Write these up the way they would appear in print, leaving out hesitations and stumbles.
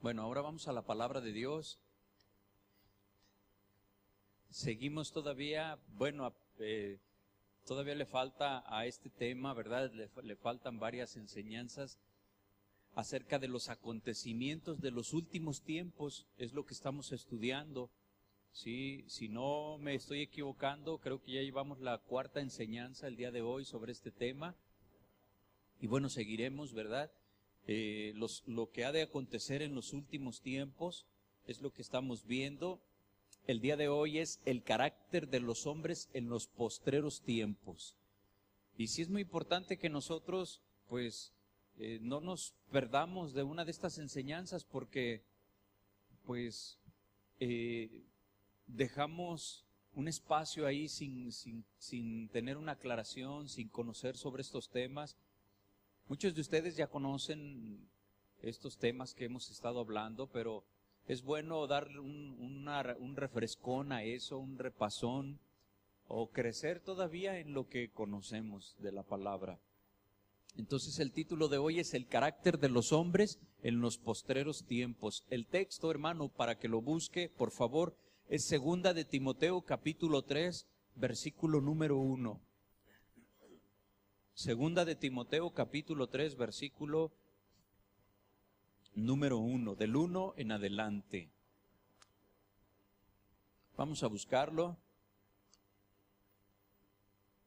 Bueno, ahora vamos a la palabra de Dios. Seguimos todavía, todavía le falta a este tema, ¿verdad? Le faltan varias enseñanzas acerca de los acontecimientos de los últimos tiempos, es lo que estamos estudiando. Sí, si no me estoy equivocando, creo que ya llevamos la cuarta enseñanza el día de hoy sobre este tema. Y bueno, seguiremos, ¿verdad? Lo que ha de acontecer en los últimos tiempos es lo que estamos viendo. El día de hoy es el carácter de los hombres en los postreros tiempos. Y sí es muy importante que nosotros, no nos perdamos de una de estas enseñanzas porque, dejamos un espacio ahí sin tener una aclaración, sin conocer sobre estos temas. Muchos de ustedes ya conocen estos temas que hemos estado hablando, pero es bueno dar un refrescón a eso, un repasón, o crecer todavía en lo que conocemos de la palabra. Entonces el título de hoy es el carácter de los hombres en los postreros tiempos. El texto, hermano, para que lo busque, por favor, es Segunda de Timoteo, capítulo 3, versículo número 1. Segunda de Timoteo, capítulo 3, versículo número 1, del 1 en adelante. Vamos a buscarlo.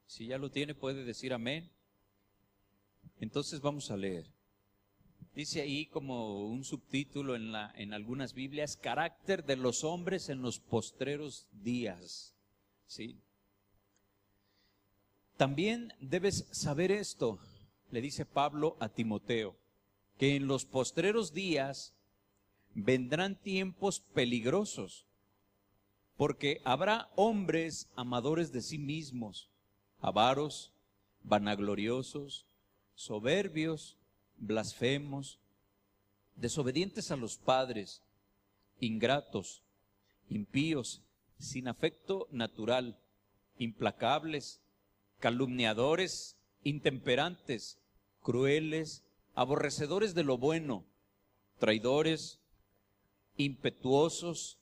Si ya lo tiene, puede decir amén. Entonces vamos a leer. Dice ahí como un subtítulo en algunas Biblias, carácter de los hombres en los postreros días. ¿Sí? También debes saber esto, le dice Pablo a Timoteo, que en los postreros días vendrán tiempos peligrosos, porque habrá hombres amadores de sí mismos, avaros, vanagloriosos, soberbios, blasfemos, desobedientes a los padres, ingratos, impíos, sin afecto natural, implacables, calumniadores, intemperantes, crueles, aborrecedores de lo bueno, traidores, impetuosos,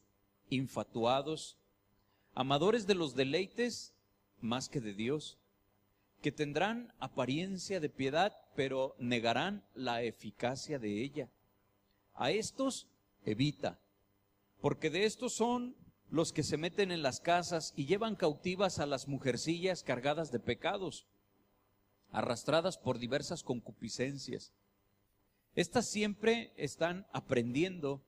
infatuados, amadores de los deleites más que de Dios, que tendrán apariencia de piedad, pero negarán la eficacia de ella. A estos evita, porque de estos son los que se meten en las casas y llevan cautivas a las mujercillas cargadas de pecados, arrastradas por diversas concupiscencias. Estas siempre están aprendiendo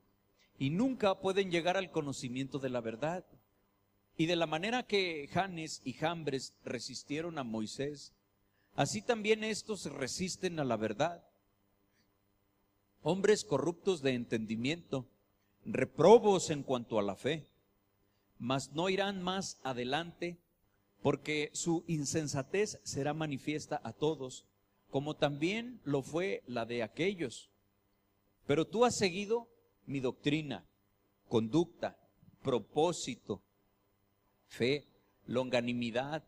y nunca pueden llegar al conocimiento de la verdad. Y de la manera que Janes y Jambres resistieron a Moisés, así también estos resisten a la verdad. Hombres corruptos de entendimiento, reprobos en cuanto a la fe, mas no irán más adelante, porque su insensatez será manifiesta a todos, como también lo fue la de aquellos. Pero tú has seguido mi doctrina, conducta, propósito, fe, longanimidad,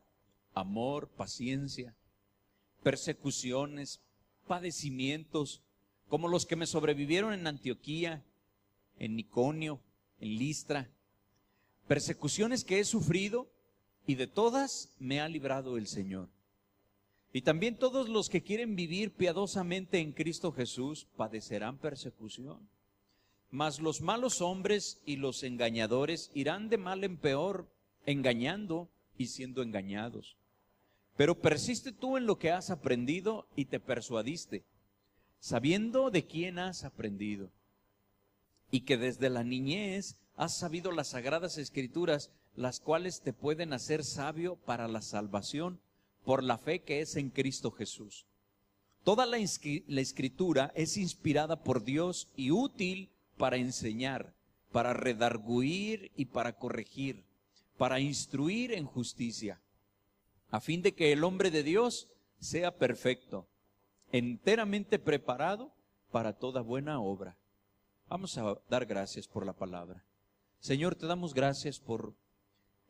amor, paciencia, persecuciones, padecimientos, como los que me sobrevivieron en Antioquía, en Iconio, en Listra, persecuciones que he sufrido y de todas me ha librado el Señor. Y también todos los que quieren vivir piadosamente en Cristo Jesús padecerán persecución. Mas los malos hombres y los engañadores irán de mal en peor, engañando y siendo engañados. Pero persiste tú en lo que has aprendido y te persuadiste, sabiendo de quién has aprendido, y que desde la niñez has sabido las sagradas escrituras, las cuales te pueden hacer sabio para la salvación por la fe que es en Cristo Jesús. Toda la escritura es inspirada por Dios y útil para enseñar, para redarguir y para corregir, para instruir en justicia, a fin de que el hombre de Dios sea perfecto, enteramente preparado para toda buena obra. Vamos a dar gracias por la palabra. Señor, te damos gracias por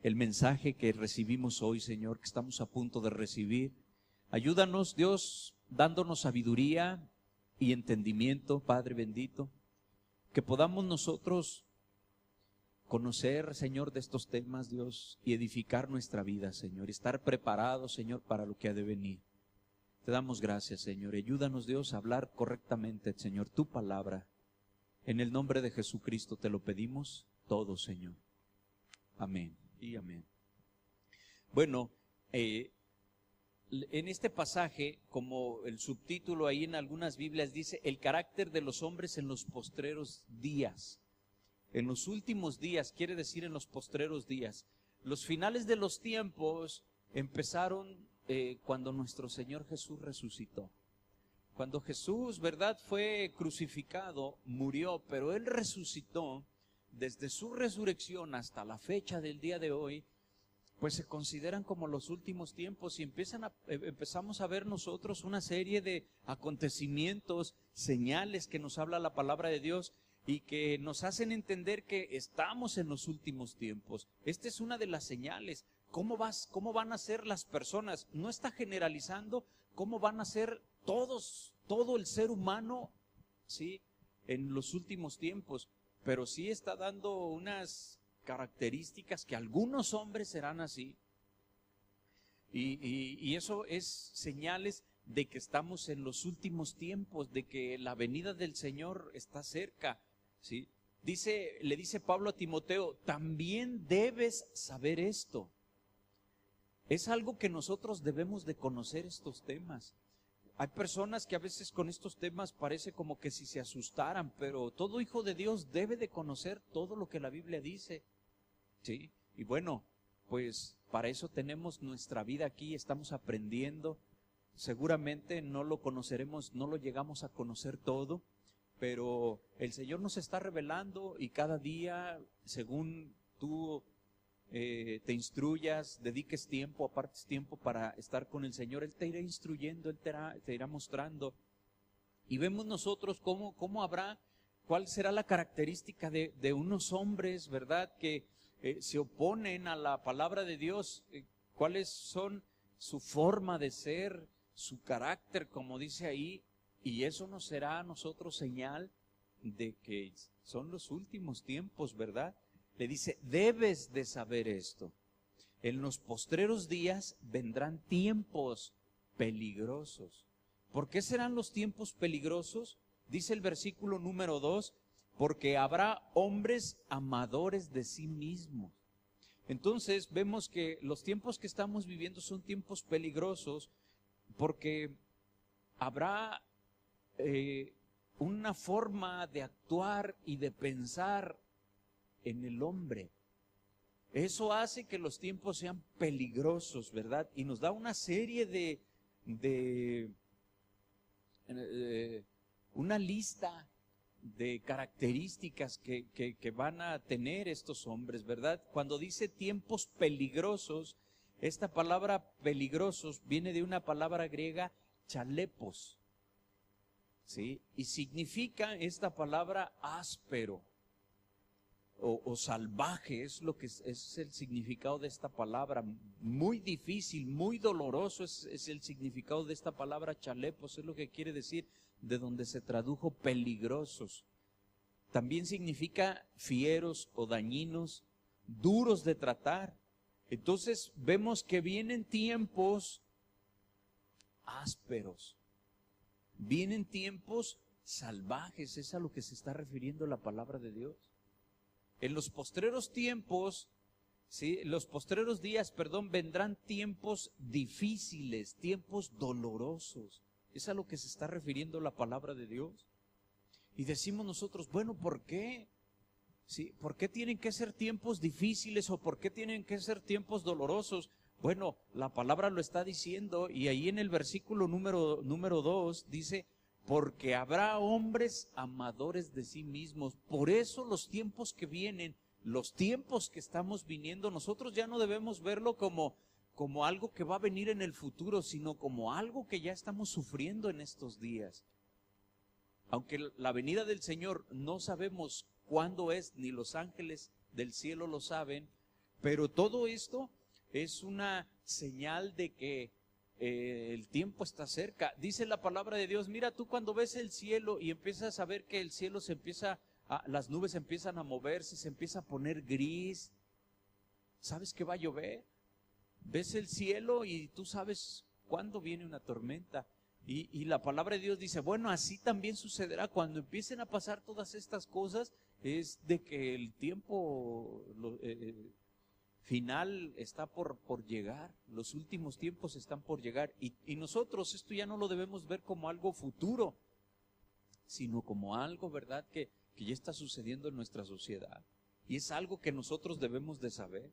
el mensaje que recibimos hoy, Señor, que estamos a punto de recibir. Ayúdanos, Dios, dándonos sabiduría y entendimiento, Padre bendito, que podamos nosotros conocer, Señor, de estos temas, Dios, y edificar nuestra vida, Señor, y estar preparados, Señor, para lo que ha de venir. Te damos gracias, Señor. Ayúdanos, Dios, a hablar correctamente, Señor, tu palabra. En el nombre de Jesucristo te lo pedimos todo, Señor. Amén y amén. Bueno, en este pasaje, como el subtítulo ahí en algunas Biblias dice, el carácter de los hombres en los postreros días. En los últimos días, quiere decir en los postreros días. Los finales de los tiempos empezaron cuando nuestro Señor Jesús resucitó. Cuando Jesús, ¿verdad?, fue crucificado, murió, pero Él resucitó. Desde su resurrección hasta la fecha del día de hoy, pues se consideran como los últimos tiempos y empezamos a ver nosotros una serie de acontecimientos, señales que nos habla la palabra de Dios y que nos hacen entender que estamos en los últimos tiempos. Esta es una de las señales. ¿Cómo van a ser las personas? No está generalizando cómo van a ser todo el ser humano, ¿sí?, en los últimos tiempos, pero sí está dando unas características que algunos hombres serán así. Y eso es señales de que estamos en los últimos tiempos, de que la venida del Señor está cerca, ¿sí? Le dice Pablo a Timoteo, también debes saber esto. Es algo que nosotros debemos de conocer estos temas. Hay personas que a veces con estos temas parece como que si se asustaran, pero todo hijo de Dios debe de conocer todo lo que la Biblia dice, ¿sí? Y bueno, pues para eso tenemos nuestra vida aquí, estamos aprendiendo. Seguramente no lo conoceremos, no lo llegamos a conocer todo, pero el Señor nos está revelando y cada día, según tú te instruyas, dediques tiempo, apartes tiempo para estar con el Señor, Él te irá instruyendo, Él te irá mostrando. Y vemos nosotros cuál será la característica de unos hombres, ¿verdad?, que se oponen a la palabra de Dios, cuáles son su forma de ser, su carácter, como dice ahí, y eso nos será a nosotros señal de que son los últimos tiempos, ¿verdad? Le dice, debes de saber esto. En los postreros días vendrán tiempos peligrosos. ¿Por qué serán los tiempos peligrosos? Dice el versículo número 2, porque habrá hombres amadores de sí mismos. Entonces vemos que los tiempos que estamos viviendo son tiempos peligrosos porque habrá una forma de actuar y de pensar en el hombre. Eso hace que los tiempos sean peligrosos, ¿verdad? Y nos da una serie una lista de características que van a tener estos hombres, ¿verdad? Cuando dice tiempos peligrosos, esta palabra peligrosos viene de una palabra griega chalepos, ¿sí? Y significa esta palabra áspero o salvaje, es el significado de esta palabra. Muy difícil, muy doloroso es el significado de esta palabra chalepos, es lo que quiere decir, de donde se tradujo peligrosos. También significa fieros o dañinos, duros de tratar. Entonces vemos que vienen tiempos ásperos, vienen tiempos salvajes, es a lo que se está refiriendo la palabra de Dios. En los postreros tiempos, ¿sí?, los postreros días, vendrán tiempos difíciles, tiempos dolorosos. Es a lo que se está refiriendo la palabra de Dios. Y decimos nosotros, bueno, ¿por qué? ¿Sí? ¿Por qué tienen que ser tiempos difíciles o por qué tienen que ser tiempos dolorosos? Bueno, la palabra lo está diciendo y ahí en el versículo número 2 dice, porque habrá hombres amadores de sí mismos. Por eso los tiempos que vienen, los tiempos que estamos viniendo, nosotros ya no debemos verlo como algo que va a venir en el futuro, sino como algo que ya estamos sufriendo en estos días. Aunque la venida del Señor no sabemos cuándo es, ni los ángeles del cielo lo saben, pero todo esto es una señal de que el tiempo está cerca. Dice la palabra de Dios, mira, tú cuando ves el cielo y empiezas a ver que el cielo se empieza las nubes empiezan a moverse, se empieza a poner gris. ¿Sabes que va a llover? Ves el cielo y tú sabes cuándo viene una tormenta. Y la palabra de Dios dice, bueno, así también sucederá cuando empiecen a pasar todas estas cosas, es de que el tiempo final está por llegar, los últimos tiempos están por llegar. Y nosotros esto ya no lo debemos ver como algo futuro, sino como algo, ¿verdad?, que ya está sucediendo en nuestra sociedad. Y es algo que nosotros debemos de saber,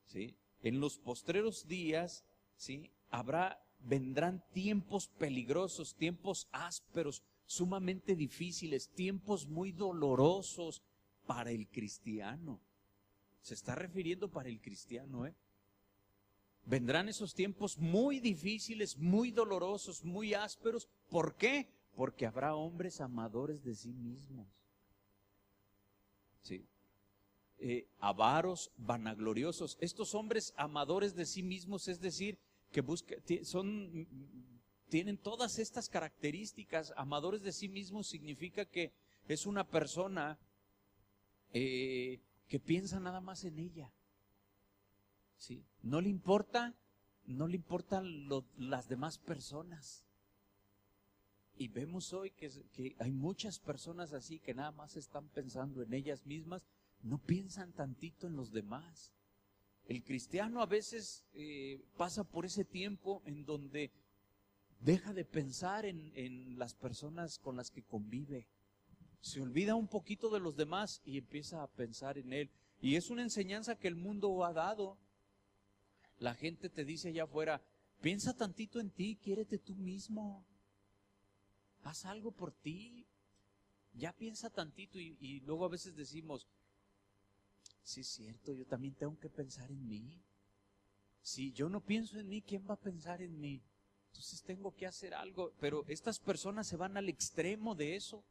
¿sí? En los postreros días, ¿sí?, vendrán tiempos peligrosos, tiempos ásperos, sumamente difíciles, tiempos muy dolorosos para el cristiano. Se está refiriendo para el cristiano, ¿eh? Vendrán esos tiempos muy difíciles, muy dolorosos, muy ásperos. ¿Por qué? Porque habrá hombres amadores de sí mismos. Sí. Avaros, vanagloriosos. Estos hombres amadores de sí mismos, es decir, que tienen todas estas características. Amadores de sí mismos significa que es una persona que piensa nada más en ella. ¿Sí? No le importan las demás personas. Y vemos hoy que hay muchas personas así que nada más están pensando en ellas mismas, no piensan tantito en los demás. El cristiano a veces pasa por ese tiempo en donde deja de pensar en las personas con las que convive. Se olvida un poquito de los demás y empieza a pensar en él. Y es una enseñanza que el mundo ha dado. La gente te dice allá afuera, piensa tantito en ti, quiérete tú mismo. Haz algo por ti. Ya piensa tantito y luego a veces decimos, sí es cierto, yo también tengo que pensar en mí. Si yo no pienso en mí, ¿quién va a pensar en mí? Entonces tengo que hacer algo. Pero estas personas se van al extremo de eso.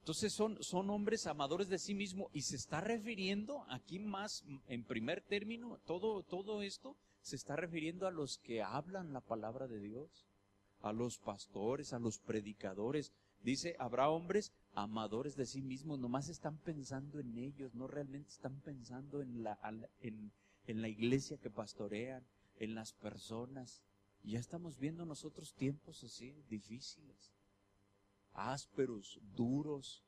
Entonces son hombres amadores de sí mismo y se está refiriendo aquí más en primer término, todo esto se está refiriendo a los que hablan la palabra de Dios, a los pastores, a los predicadores. Dice, habrá hombres amadores de sí mismos, nomás están pensando en ellos, no realmente están pensando en la iglesia que pastorean, en las personas. Y ya estamos viendo nosotros tiempos así, difíciles, ásperos, duros,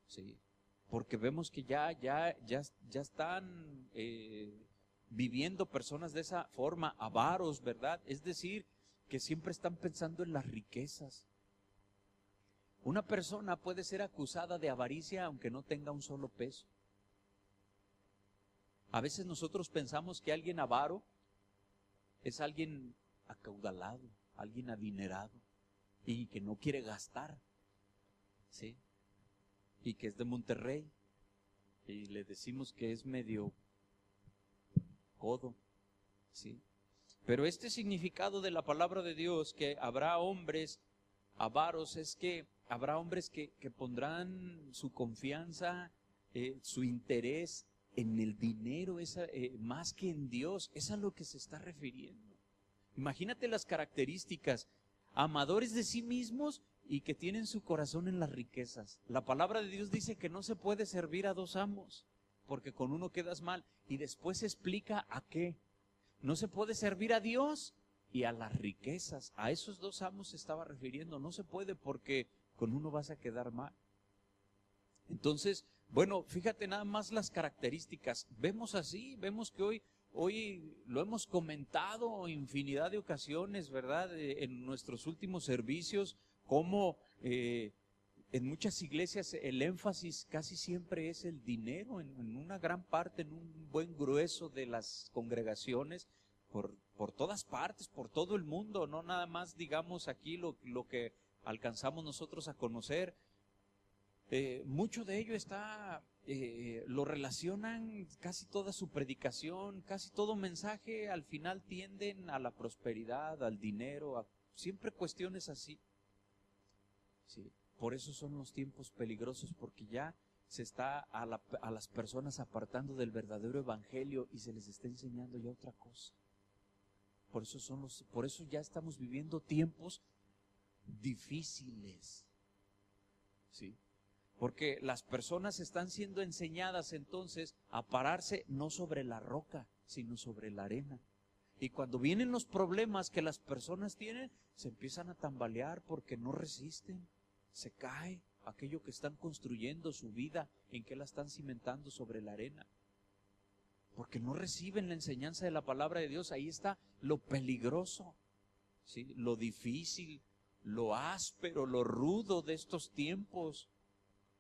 ¿sí? Porque vemos que ya están viviendo personas de esa forma, avaros, ¿verdad? Es decir, que siempre están pensando en las riquezas. Una persona puede ser acusada de avaricia aunque no tenga un solo peso. A veces nosotros pensamos que alguien avaro es alguien acaudalado, alguien adinerado y que no quiere gastar, ¿sí? Y que es de Monterrey y le decimos que es medio codo, ¿sí? Pero este significado de la palabra de Dios, que habrá hombres avaros, es que habrá hombres que pondrán su confianza, su interés en el dinero, más que en Dios. Es a lo que se está refiriendo. Imagínate las características: amadores de sí mismos y que tienen su corazón en las riquezas. La palabra de Dios dice que no se puede servir a dos amos, porque con uno quedas mal. Y después explica a qué. No se puede servir a Dios y a las riquezas. A esos dos amos se estaba refiriendo. No se puede porque con uno vas a quedar mal. Entonces, bueno, fíjate nada más las características. Vemos que hoy lo hemos comentado infinidad de ocasiones, ¿verdad? En nuestros últimos servicios, cómo en muchas iglesias el énfasis casi siempre es el dinero, en una gran parte, en un buen grueso de las congregaciones, por todas partes, por todo el mundo, no nada más digamos aquí lo que alcanzamos nosotros a conocer. Mucho de ello lo relacionan, casi toda su predicación, casi todo mensaje, al final tienden a la prosperidad, al dinero, siempre cuestiones así. Sí, por eso son los tiempos peligrosos, porque ya se está a las personas apartando del verdadero evangelio y se les está enseñando ya otra cosa. Por eso ya estamos viviendo tiempos difíciles. Sí. Porque las personas están siendo enseñadas entonces a pararse no sobre la roca, sino sobre la arena. Y cuando vienen los problemas que las personas tienen, se empiezan a tambalear porque no resisten. Se cae aquello que están construyendo, su vida, en que la están cimentando sobre la arena. Porque no reciben la enseñanza de la palabra de Dios. Ahí está lo peligroso, ¿sí? Lo difícil, lo áspero, lo rudo de estos tiempos.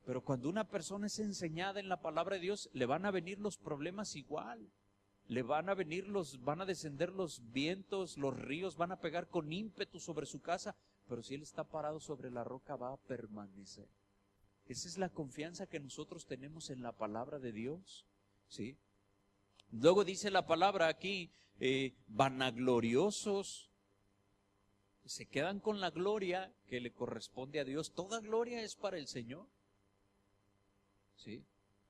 Pero cuando una persona es enseñada en la palabra de Dios, le van a venir los problemas igual. Van a descender los vientos, los ríos van a pegar con ímpetu sobre su casa, pero si él está parado sobre la roca va a permanecer. Esa es la confianza que nosotros tenemos en la palabra de Dios, ¿sí? Luego dice la palabra aquí, vanagloriosos, se quedan con la gloria que le corresponde a Dios. Toda gloria es para el Señor, ¿sí?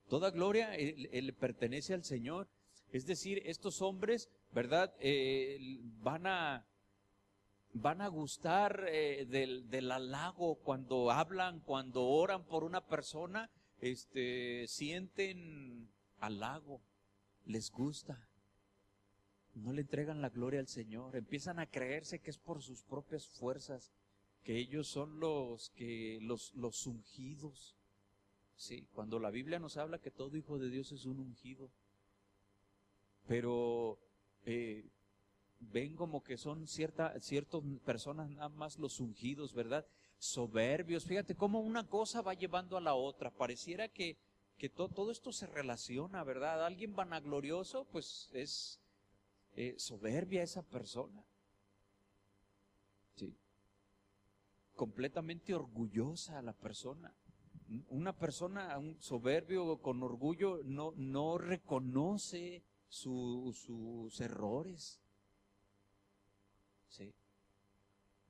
Toda gloria le pertenece al Señor. Es decir, estos hombres, ¿verdad? Van a gustar del halago cuando hablan, cuando oran por una persona, sienten halago, les gusta. No le entregan la gloria al Señor, empiezan a creerse que es por sus propias fuerzas, que ellos son los ungidos. Sí, cuando la Biblia nos habla que todo hijo de Dios es un ungido. Pero ven como que son ciertas personas nada más los ungidos, ¿verdad? Soberbios. Fíjate cómo una cosa va llevando a la otra. Pareciera que todo esto se relaciona, ¿verdad? Alguien vanaglorioso, pues es soberbia esa persona. Sí. Completamente orgullosa la persona. Una persona, un soberbio con orgullo, no reconoce sus errores, ¿sí?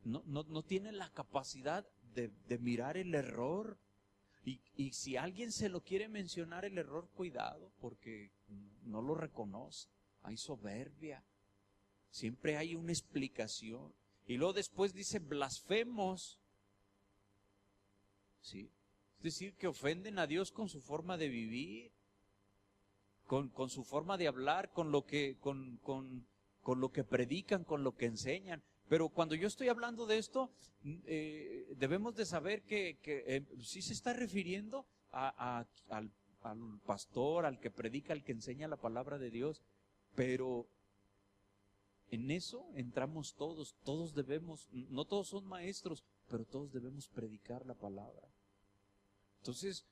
No tiene la capacidad de mirar el error. Y si alguien se lo quiere mencionar el error, cuidado, porque no lo reconoce. Hay soberbia. Siempre hay una explicación. Y luego después dice blasfemos, ¿sí? Es decir, que ofenden a Dios con su forma de vivir, con su forma de hablar, con lo que predican, con lo que enseñan. Pero cuando yo estoy hablando de esto, debemos de saber que sí se está refiriendo al pastor, al que predica, al que enseña la palabra de Dios. Pero en eso entramos todos debemos, no todos son maestros, pero todos debemos predicar la palabra. Entonces,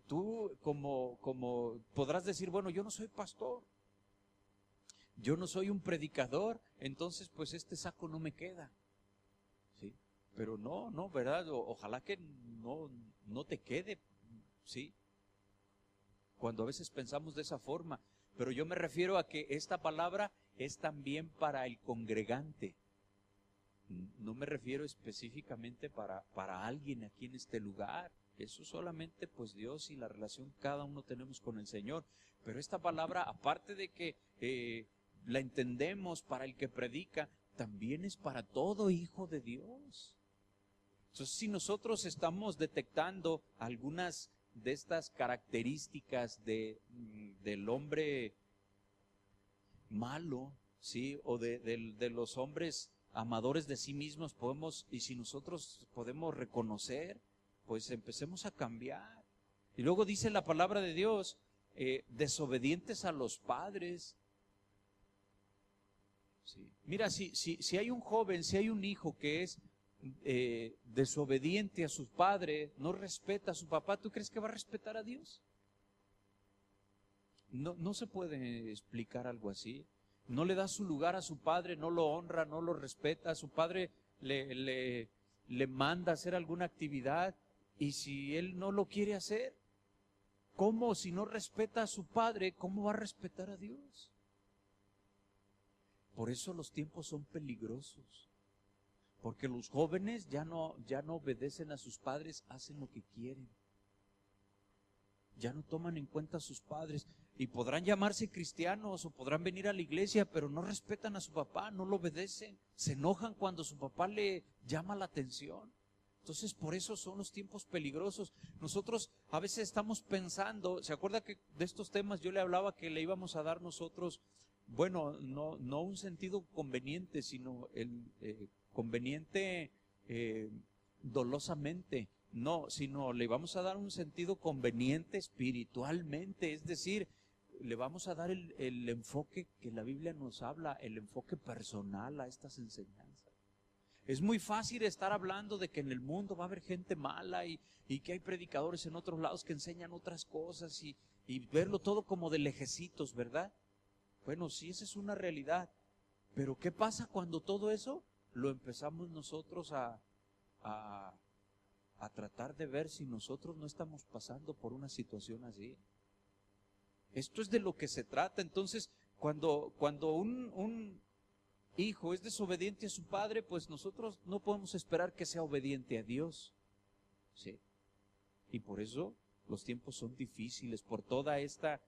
tú como podrás decir, bueno, yo no soy pastor, yo no soy un predicador, entonces pues este saco no me queda, ¿sí? Pero no, ¿verdad? Ojalá que no te quede, ¿sí? Cuando a veces pensamos de esa forma, pero yo me refiero a que esta palabra es también para el congregante. No me refiero específicamente para alguien aquí en este lugar. Eso solamente pues Dios y la relación que cada uno tenemos con el Señor. Pero esta palabra, aparte de que la entendemos para el que predica, también es para todo hijo de Dios. Entonces, si nosotros estamos detectando algunas de estas características del hombre malo, ¿sí? O de los hombres amadores de sí mismos, y si nosotros podemos reconocer, pues empecemos a cambiar. Y luego dice la palabra de Dios, desobedientes a los padres. Sí. Mira, si hay un joven, si hay un hijo que es desobediente a su padre, no respeta a su papá, ¿tú crees que va a respetar a Dios? No se puede explicar algo así. No le da su lugar a su padre, no lo honra, no lo respeta. A su padre le manda a hacer alguna actividad, y si él no lo quiere hacer, ¿cómo? Si no respeta a su padre, ¿cómo va a respetar a Dios? Por eso los tiempos son peligrosos, porque los jóvenes ya no obedecen a sus padres, hacen lo que quieren. Ya no toman en cuenta a sus padres, y podrán llamarse cristianos o podrán venir a la iglesia, pero no respetan a su papá, no lo obedecen, se enojan cuando su papá le llama la atención. Entonces, por eso son los tiempos peligrosos. Nosotros a veces estamos pensando, ¿se acuerda que de estos temas yo le hablaba que le íbamos a dar nosotros, bueno, no un sentido conveniente, sino el conveniente dolosamente, no, sino le vamos a dar un sentido conveniente espiritualmente, es decir, le vamos a dar el enfoque que la Biblia nos habla, el enfoque personal a estas enseñanzas. Es muy fácil estar hablando de que en el mundo va a haber gente mala y que hay predicadores en otros lados que enseñan otras cosas y verlo todo como de lejecitos, ¿verdad? Bueno, sí, esa es una realidad. Pero ¿qué pasa cuando todo eso lo empezamos nosotros a tratar de ver si nosotros no estamos pasando por una situación así? Esto es de lo que se trata. Entonces, cuando un hijo es desobediente a su padre, pues nosotros no podemos esperar que sea obediente a Dios. ¿Sí? Y por eso los tiempos son difíciles, por toda esta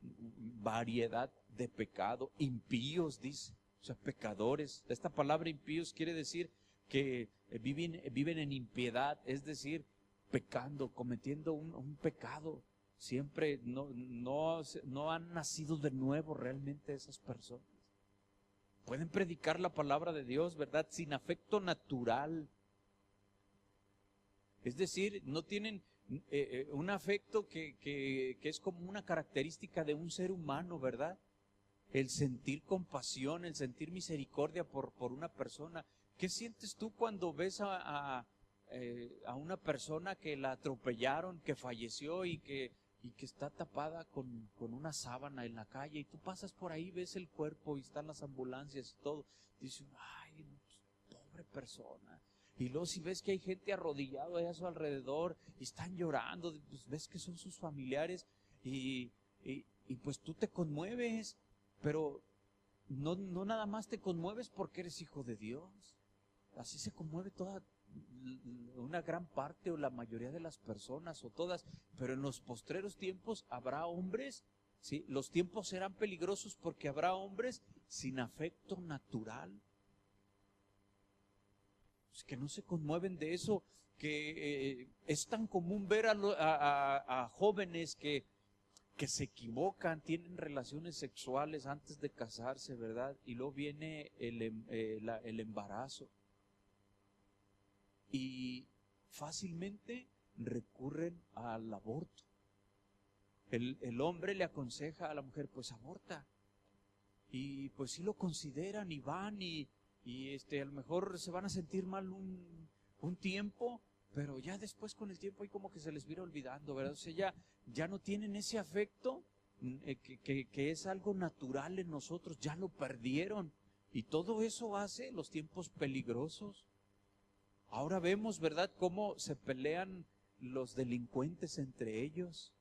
variedad de pecado. Impíos, dice, o sea, pecadores. Esta palabra impíos quiere decir que viven en impiedad, es decir, pecando, cometiendo un pecado. Siempre no han nacido de nuevo realmente esas personas. Pueden predicar la palabra de Dios, ¿verdad? Sin afecto natural. Es decir, no tienen un afecto que es como una característica de un ser humano, ¿verdad? El sentir compasión, el sentir misericordia por una persona. ¿Qué sientes tú cuando ves a una persona que la atropellaron, que falleció y que está tapada con una sábana en la calle, y tú pasas por ahí, ves el cuerpo y están las ambulancias y todo? Dices, ay, pobre persona. Y luego si ves que hay gente arrodillada ahí a su alrededor y están llorando, pues ves que son sus familiares y pues tú te conmueves, pero no nada más te conmueves porque eres hijo de Dios. Así se conmueve una gran parte o la mayoría de las personas o todas, pero en los postreros tiempos habrá hombres, ¿sí? Los tiempos serán peligrosos porque habrá hombres sin afecto natural, pues que no se conmueven de eso, que es tan común ver a jóvenes que se equivocan, tienen relaciones sexuales antes de casarse, ¿verdad? Y luego viene el embarazo. Y fácilmente recurren al aborto. El hombre le aconseja a la mujer, pues aborta. Y pues sí lo consideran y van y a lo mejor se van a sentir mal un tiempo, pero ya después con el tiempo ahí como que se les viene olvidando, ¿verdad? O sea, ya no tienen ese afecto que es algo natural en nosotros, ya lo perdieron. Y todo eso hace los tiempos peligrosos. Ahora vemos, ¿verdad?, cómo se pelean los delincuentes entre ellos.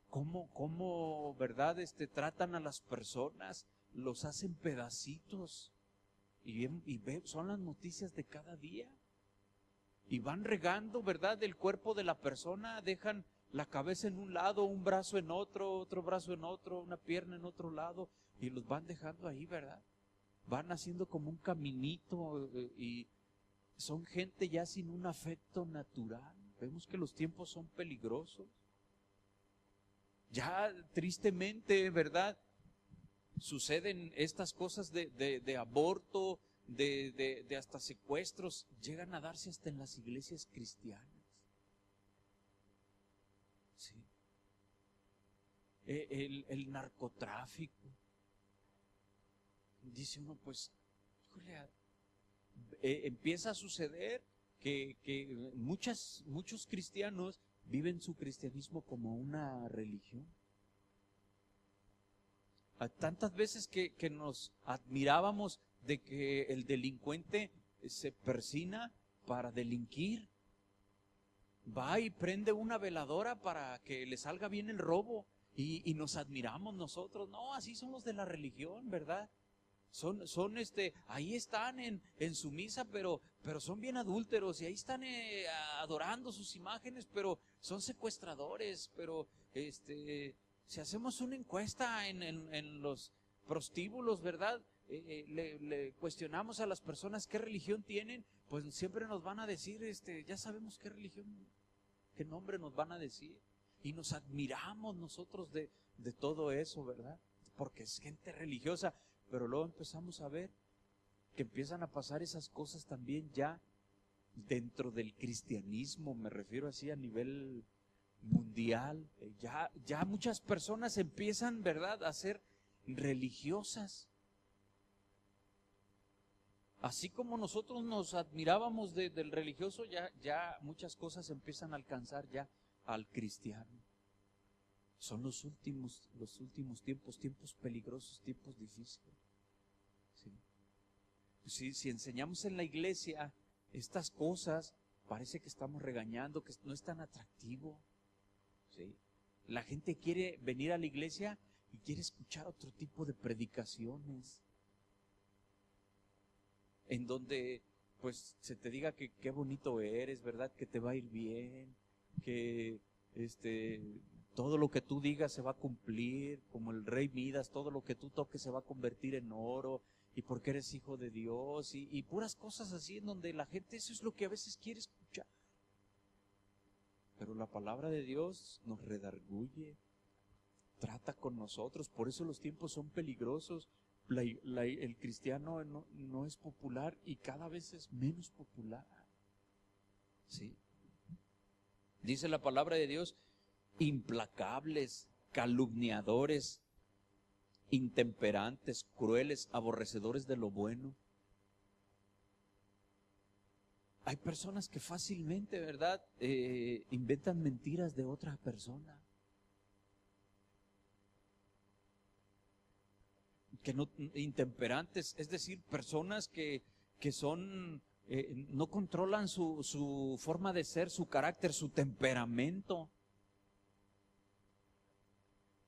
Cómo, ¿verdad?, tratan a las personas, los hacen pedacitos. Son las noticias de cada día. Y van regando, ¿verdad?, el cuerpo de la persona, dejan la cabeza en un lado, un brazo en otro brazo en otro, una pierna en otro lado, y los van dejando ahí, ¿verdad? Van haciendo como un caminito y son gente ya sin un afecto natural. Vemos que los tiempos son peligrosos. Ya tristemente, ¿verdad?, suceden estas cosas de aborto, de hasta secuestros, llegan a darse hasta en las iglesias cristianas. ¿Sí? El narcotráfico. Dice uno, pues, híjole, empieza a suceder que muchos cristianos viven su cristianismo como una religión. Tantas veces que nos admirábamos de que el delincuente se persina para delinquir, va y prende una veladora para que le salga bien el robo, y nos admiramos nosotros. No, así son los de la religión, ¿verdad? Son ahí están en su misa, pero son bien adúlteros, y ahí están adorando sus imágenes, pero son secuestradores. Pero si hacemos una encuesta en los prostíbulos, ¿verdad?, le cuestionamos a las personas qué religión tienen, pues siempre nos van a decir, ya sabemos qué religión, qué nombre nos van a decir. Y nos admiramos nosotros de todo eso, ¿verdad? Porque es gente religiosa, pero luego empezamos a ver que empiezan a pasar esas cosas también ya dentro del cristianismo, me refiero así a nivel mundial. Ya muchas personas empiezan, ¿verdad?, a ser religiosas. Así como nosotros nos admirábamos del religioso, ya muchas cosas empiezan a alcanzar ya al cristiano. Son los últimos tiempos peligrosos, tiempos difíciles. ¿Sí? Si enseñamos en la iglesia estas cosas, parece que estamos regañando, que no es tan atractivo. ¿Sí? La gente quiere venir a la iglesia y quiere escuchar otro tipo de predicaciones, en donde pues se te diga que qué bonito eres, ¿verdad? Que te va a ir bien, que todo lo que tú digas se va a cumplir, como el rey Midas, todo lo que tú toques se va a convertir en oro, y porque eres hijo de Dios, y puras cosas así, en donde la gente eso es lo que a veces quiere escuchar. Pero la palabra de Dios nos redarguye, trata con nosotros, por eso los tiempos son peligrosos. El cristiano no es popular y cada vez es menos popular. ¿Sí? Dice la palabra de Dios, implacables, calumniadores, intemperantes, crueles, aborrecedores de lo bueno. Hay personas que fácilmente, ¿verdad?, inventan mentiras de otra persona. Que no, intemperantes, es decir, personas que son, no controlan su forma de ser, su carácter, su temperamento.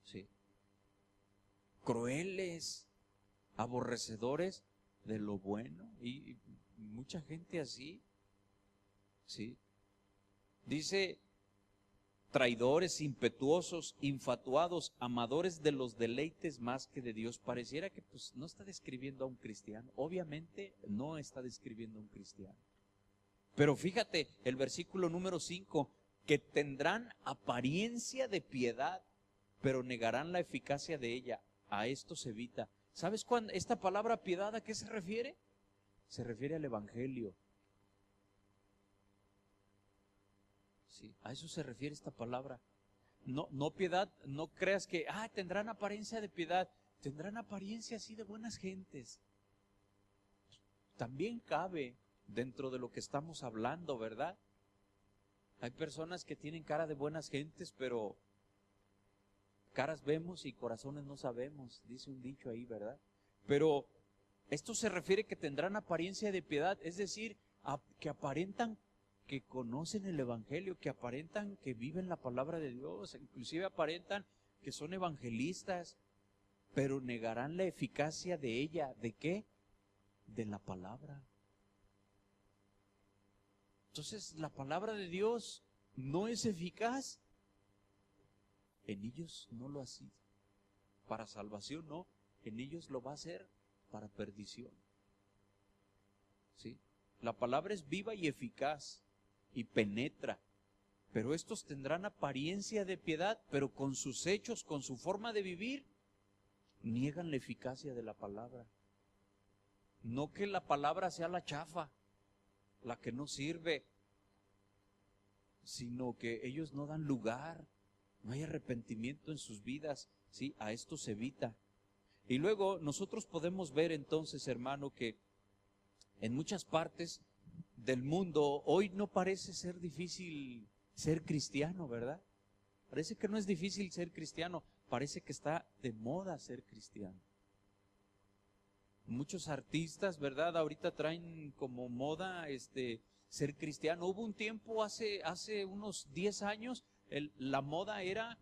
Sí. Crueles, aborrecedores de lo bueno, y mucha gente así. Sí. Dice, traidores, impetuosos, infatuados, amadores de los deleites más que de Dios. Pareciera que pues no está describiendo a un cristiano. Obviamente no está describiendo a un cristiano. Pero fíjate, el versículo número 5, que tendrán apariencia de piedad, pero negarán la eficacia de ella. A esto se evita. ¿Sabes cuándo esta palabra piedad a qué se refiere? Se refiere al evangelio. Sí, a eso se refiere esta palabra. No piedad, no creas que, tendrán apariencia de piedad, tendrán apariencia así de buenas gentes. También cabe dentro de lo que estamos hablando, ¿verdad? Hay personas que tienen cara de buenas gentes, pero caras vemos y corazones no sabemos, dice un dicho ahí, ¿verdad? Pero esto se refiere que tendrán apariencia de piedad, es decir, que aparentan que conocen el evangelio, que aparentan que viven la palabra de Dios, inclusive aparentan que son evangelistas, pero negarán la eficacia de ella. ¿De qué? De la palabra. Entonces, la palabra de Dios no es eficaz. En ellos no lo ha sido. Para salvación no, en ellos lo va a hacer para perdición. ¿Sí? La palabra es viva y eficaz y penetra, pero estos tendrán apariencia de piedad, pero con sus hechos, con su forma de vivir, niegan la eficacia de la palabra. No que la palabra sea la chafa, la que no sirve, sino que ellos no dan lugar, no hay arrepentimiento en sus vidas. Sí, a esto se evita. Y luego nosotros podemos ver entonces, hermano, que en muchas partes del mundo hoy no parece ser difícil ser cristiano, ¿verdad? Parece que no es difícil ser cristiano, parece que está de moda ser cristiano. Muchos artistas, ¿verdad? Ahorita traen como moda ser cristiano. Hubo un tiempo hace unos 10 años, la moda era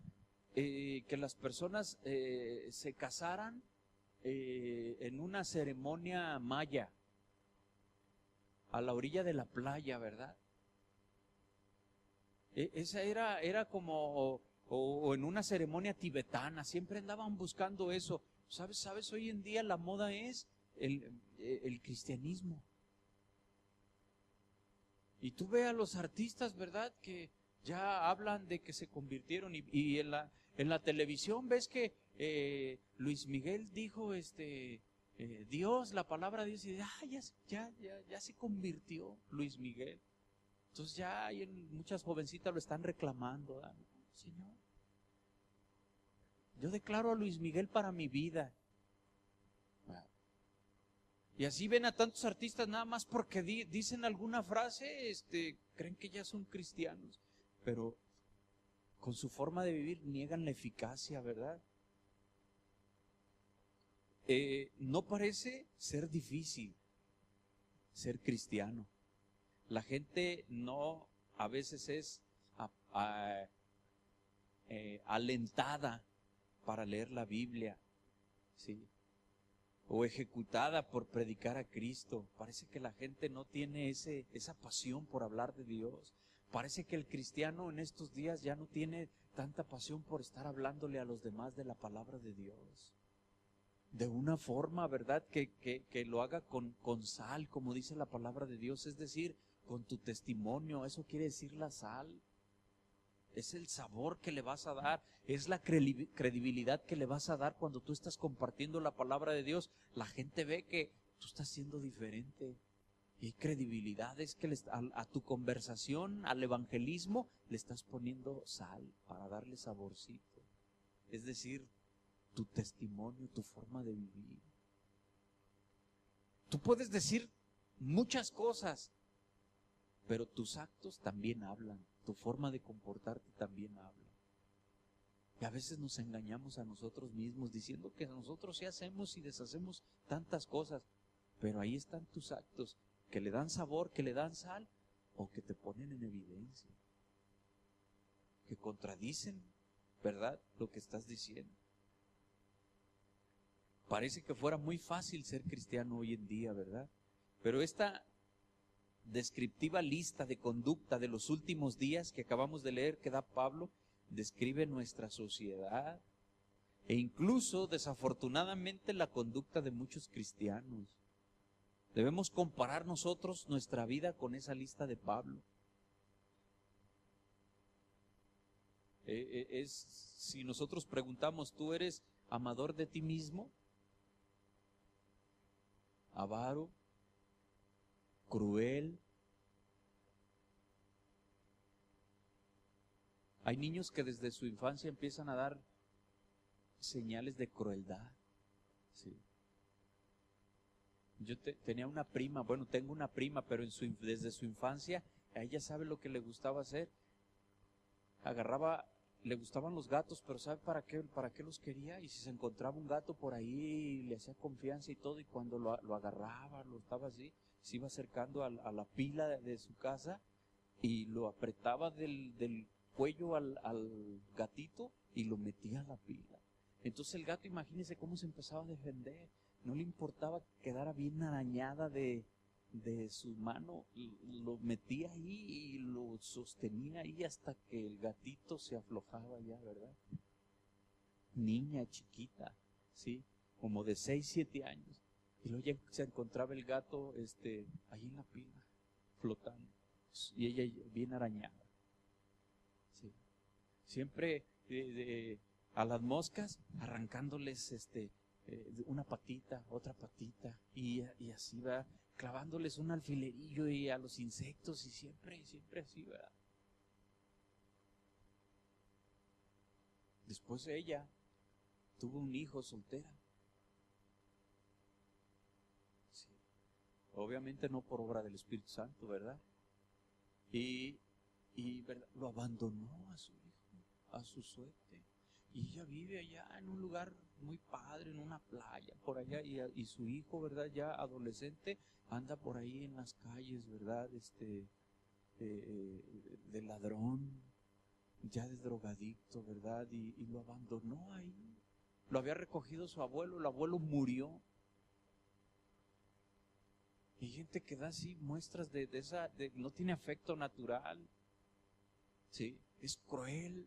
que las personas se casaran en una ceremonia maya, a la orilla de la playa, ¿verdad? Esa era como, o en una ceremonia tibetana, siempre andaban buscando eso. ¿Sabes? Hoy en día la moda es el cristianismo. Y tú ve a los artistas, ¿verdad? Que ya hablan de que se convirtieron y en la televisión ves que Luis Miguel dijo, Dios, la palabra de Dios, y ya se convirtió Luis Miguel. Entonces ya hay muchas jovencitas lo están reclamando, ¿verdad? Señor, yo declaro a Luis Miguel para mi vida. Y así ven a tantos artistas nada más porque dicen alguna frase, creen que ya son cristianos, pero con su forma de vivir niegan la eficacia, ¿verdad? No parece ser difícil ser cristiano. La gente no, a veces es alentada para leer la Biblia, ¿sí? O ejecutada por predicar a Cristo. Parece que la gente no tiene esa pasión por hablar de Dios. Parece que el cristiano en estos días ya no tiene tanta pasión por estar hablándole a los demás de la palabra de Dios. De una forma, ¿verdad? Que lo haga con sal, como dice la palabra de Dios, es decir, con tu testimonio. Eso quiere decir la sal. Es el sabor que le vas a dar, es la credibilidad que le vas a dar cuando tú estás compartiendo la palabra de Dios. La gente ve que tú estás siendo diferente. Y hay credibilidad, es que a tu conversación, al evangelismo, le estás poniendo sal para darle saborcito. Es decir, tu testimonio, tu forma de vivir. Tú puedes decir muchas cosas, pero tus actos también hablan. Tu forma de comportarte también habla. Y a veces nos engañamos a nosotros mismos diciendo que nosotros sí hacemos y deshacemos tantas cosas, pero ahí están tus actos que le dan sabor, que le dan sal o que te ponen en evidencia, que contradicen, ¿verdad?, lo que estás diciendo. Parece que fuera muy fácil ser cristiano hoy en día, ¿verdad? Pero esta descriptiva lista de conducta de los últimos días que acabamos de leer que da Pablo describe nuestra sociedad e incluso desafortunadamente la conducta de muchos cristianos. Debemos comparar nosotros nuestra vida con esa lista de Pablo. Si nosotros preguntamos, ¿tú eres amador de ti mismo? Avaro, cruel. Hay niños que desde su infancia empiezan a dar señales de crueldad. Sí. Yo tenía una prima, bueno, tengo una prima, pero desde su infancia, a ella sabe lo que le gustaba hacer. Le gustaban los gatos, pero ¿sabe para qué los quería? Y si se encontraba un gato por ahí, le hacía confianza y todo, y cuando lo agarraba, lo estaba así, se iba acercando a la pila de su casa y lo apretaba del cuello al gatito y lo metía a la pila. Entonces el gato, imagínese cómo se empezaba a defender. No le importaba que quedara bien arañada de su mano, lo metía ahí y lo sostenía ahí hasta que el gatito se aflojaba ya, ¿verdad? Niña chiquita, ¿sí? Como de 6, 7 años. Y luego ya se encontraba el gato ahí en la pila, flotando. Y ella bien arañada. ¿Sí? Siempre a las moscas arrancándoles una patita, otra patita, y así va, clavándoles un alfilerillo y a los insectos, y siempre así, ¿verdad? Después ella tuvo un hijo soltera. Sí. Obviamente no por obra del Espíritu Santo, ¿verdad? Y ¿verdad?, lo abandonó a su hijo, a su suerte. Y ella vive allá en un lugar muy padre, en una playa, por allá, y su hijo, ¿verdad?, ya adolescente, anda por ahí en las calles, ¿verdad?, de ladrón, ya de drogadicto, ¿verdad?, y lo abandonó ahí. Lo había recogido su abuelo, el abuelo murió. Y gente que da así muestras de no tiene afecto natural, ¿sí? Es cruel.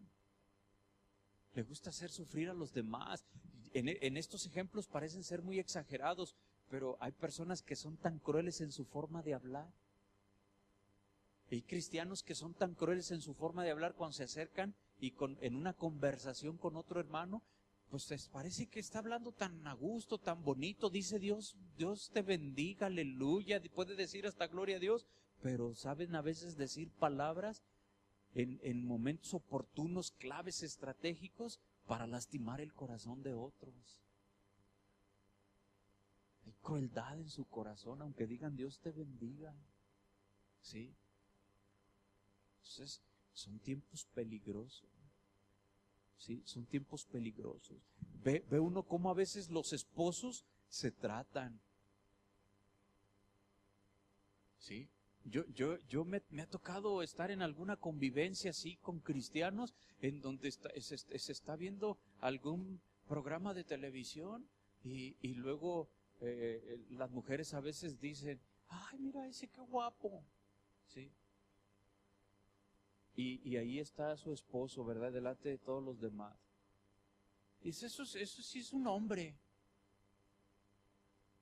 Le gusta hacer sufrir a los demás. En estos ejemplos parecen ser muy exagerados, pero hay personas que son tan crueles en su forma de hablar. Hay cristianos que son tan crueles en su forma de hablar cuando se acercan y en una conversación con otro hermano, pues les parece que está hablando tan a gusto, tan bonito, dice Dios, Dios te bendiga, aleluya, puede decir hasta gloria a Dios, pero saben a veces decir palabras en momentos oportunos, claves, estratégicos, para lastimar el corazón de otros. Hay crueldad en su corazón, aunque digan Dios te bendiga. ¿Sí? Entonces, son tiempos peligrosos. ¿Sí? Son tiempos peligrosos. Ve uno cómo a veces los esposos se tratan. ¿Sí? Yo me ha tocado estar en alguna convivencia así con cristianos en donde se está viendo algún programa de televisión y luego las mujeres a veces dicen, ay, mira ese qué guapo. ¿Sí? Y ahí está su esposo, ¿verdad? Delante de todos los demás. Dice, eso sí es un hombre.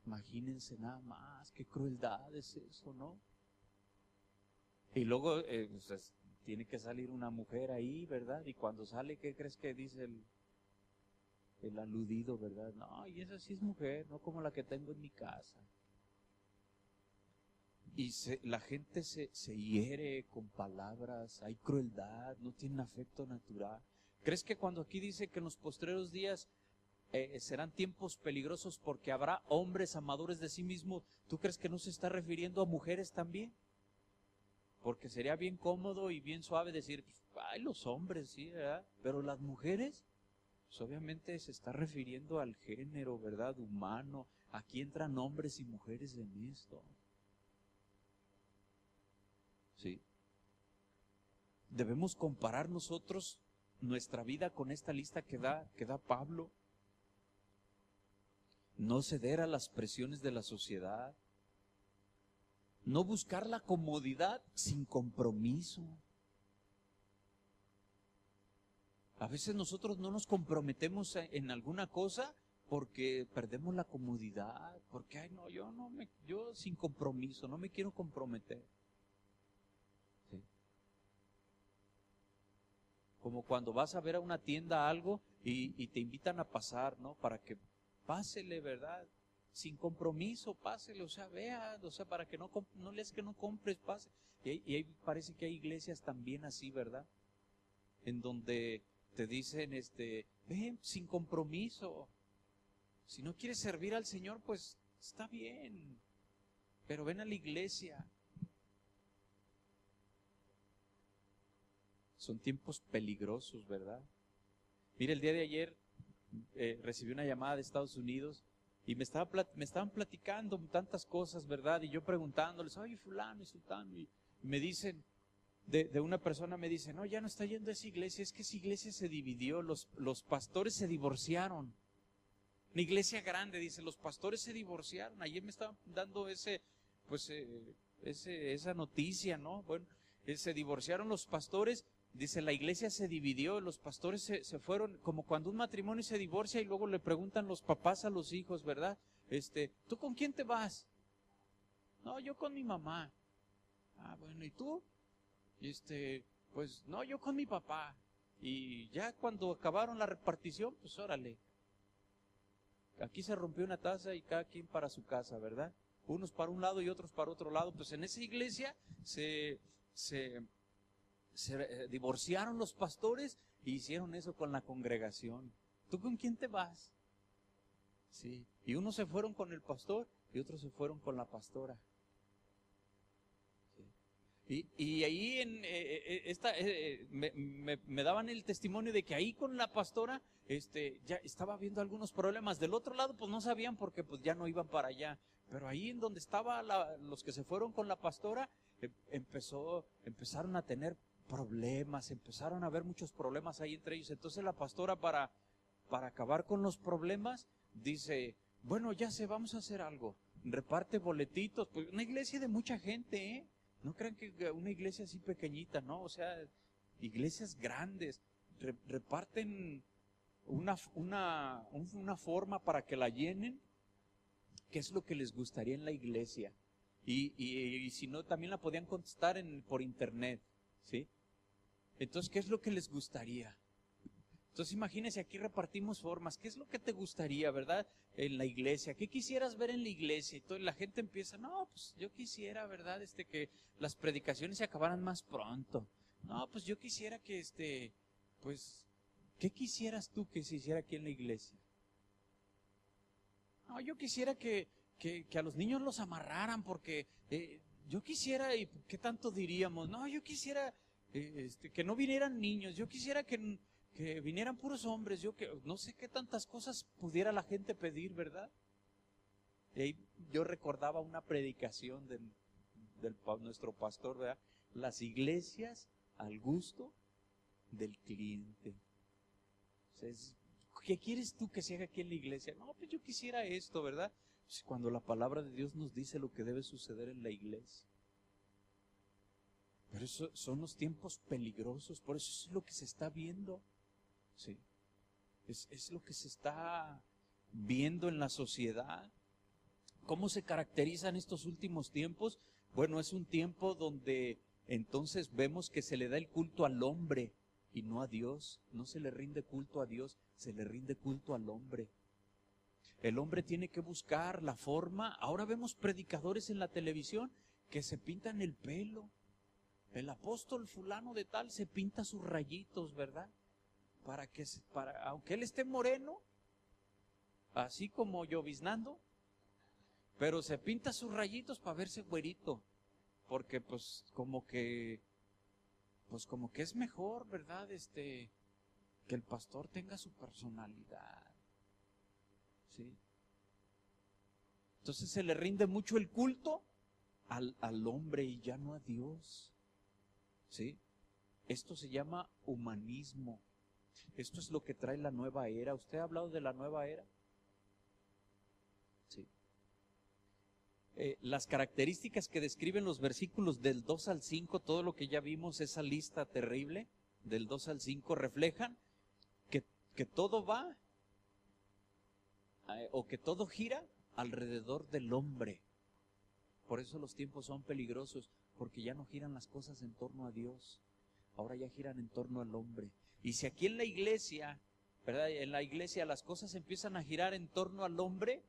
Imagínense nada más, qué crueldad es eso, ¿no? Y luego pues, tiene que salir una mujer ahí, ¿verdad? Y cuando sale, ¿qué crees que dice el aludido, ¿verdad? No, y esa sí es mujer, no como la que tengo en mi casa. Y la gente se hiere con palabras, hay crueldad, no tienen afecto natural. ¿Crees que cuando aquí dice que en los postreros días serán tiempos peligrosos porque habrá hombres amadores de sí mismos, ¿tú crees que no se está refiriendo a mujeres también? Porque sería bien cómodo y bien suave decir, ay, los hombres, sí, ¿verdad? Pero las mujeres, pues obviamente se está refiriendo al género, ¿verdad? Humano. Aquí entran hombres y mujeres en esto. Sí. Debemos comparar nosotros nuestra vida con esta lista que da Pablo. No ceder a las presiones de la sociedad. No buscar la comodidad sin compromiso. A veces nosotros no nos comprometemos en alguna cosa porque perdemos la comodidad, porque ay no, yo sin compromiso, no me quiero comprometer. ¿Sí? Como cuando vas a ver a una tienda algo y te invitan a pasar, ¿no? Para que pásele, ¿verdad? Sin compromiso, pásele, o sea, vea, o sea, para que no leas que no compres, pase. Y ahí parece que hay iglesias también así, ¿verdad? En donde te dicen, ven, sin compromiso. Si no quieres servir al Señor, pues está bien, pero ven a la iglesia. Son tiempos peligrosos, ¿verdad? Mira, el día de ayer recibí una llamada de Estados Unidos y me estaban platicando tantas cosas, ¿verdad? Y yo preguntándoles, oye, fulano y sultano, y me dicen, de una persona me dice, no, ya no está yendo a esa iglesia, es que esa iglesia se dividió, los pastores se divorciaron. Una iglesia grande, dice, los pastores se divorciaron. Ayer me estaban dando esa noticia, ¿no? Bueno, se divorciaron los pastores, dice, la iglesia se dividió, los pastores se fueron, como cuando un matrimonio se divorcia y luego le preguntan los papás a los hijos, ¿verdad? ¿Tú con quién te vas? No, yo con mi mamá. Ah, bueno, ¿y tú? Pues no, yo con mi papá. Y ya cuando acabaron la repartición, pues órale. Aquí se rompió una taza y cada quien para su casa, ¿verdad? Unos para un lado y otros para otro lado. Pues en esa iglesia se divorciaron los pastores y hicieron eso con la congregación. ¿Tú con quién te vas? Sí. Y unos se fueron con el pastor y otros se fueron con la pastora. Y ahí me daban el testimonio de que ahí con la pastora ya estaba habiendo algunos problemas. Del otro lado pues no sabían porque pues ya no iban para allá. Pero ahí en donde estaban los que se fueron con la pastora, empezaron a tener problemas, empezaron a haber muchos problemas ahí entre ellos. Entonces la pastora para acabar con los problemas dice, bueno, ya sé, vamos a hacer algo. Reparte boletitos, pues una iglesia de mucha gente, ¿eh? No crean que una iglesia así pequeñita, ¿no? O sea, iglesias grandes reparten una forma para que la llenen, qué es lo que les gustaría en la iglesia. y si no, también la podían contestar por internet, ¿sí? Entonces, ¿qué es lo que les gustaría? Entonces, imagínense, aquí repartimos formas. ¿Qué es lo que te gustaría, verdad? En la iglesia. ¿Qué quisieras ver en la iglesia? Y toda la gente empieza, no, pues yo quisiera, ¿verdad? Que las predicaciones se acabaran más pronto. No, pues yo quisiera que, pues, ¿qué quisieras tú que se hiciera aquí en la iglesia? No, yo quisiera que a los niños los amarraran porque yo quisiera, ¿y qué tanto diríamos? No, yo quisiera que no vinieran niños, yo quisiera que vinieran puros hombres, no sé qué tantas cosas pudiera la gente pedir, ¿verdad? Y ahí yo recordaba una predicación nuestro pastor, ¿verdad? Las iglesias al gusto del cliente. O sea, ¿qué quieres tú que se haga aquí en la iglesia? No, pues yo quisiera esto, ¿verdad? Pues cuando la palabra de Dios nos dice lo que debe suceder en la iglesia. Pero eso son los tiempos peligrosos, por eso es lo que se está viendo. Sí. Es lo que se está viendo en la sociedad. ¿Cómo se caracterizan estos últimos tiempos? Bueno, es un tiempo donde entonces vemos que se le da el culto al hombre y no a Dios. No se le rinde culto a Dios, se le rinde culto al hombre. El hombre tiene que buscar la forma. Ahora vemos predicadores en la televisión que se pintan el pelo. El apóstol fulano de tal se pinta sus rayitos, ¿verdad? Aunque él esté moreno, así como lloviznando, pero se pinta sus rayitos para verse güerito, porque pues como que es mejor, ¿verdad? Que el pastor tenga su personalidad, ¿sí? Entonces se le rinde mucho el culto al hombre y ya no a Dios, ¿sí? Esto se llama humanismo. Esto es lo que trae la nueva era. ¿Usted ha hablado de la nueva era? Sí. Las características que describen los versículos del 2 al 5, todo lo que ya vimos, esa lista terrible del 2 al 5, reflejan que todo va o que todo gira alrededor del hombre. Por eso los tiempos son peligrosos, porque ya no giran las cosas en torno a Dios, ahora ya giran en torno al hombre. Y si aquí en la iglesia, ¿verdad? En la iglesia las cosas empiezan a girar en torno al hombre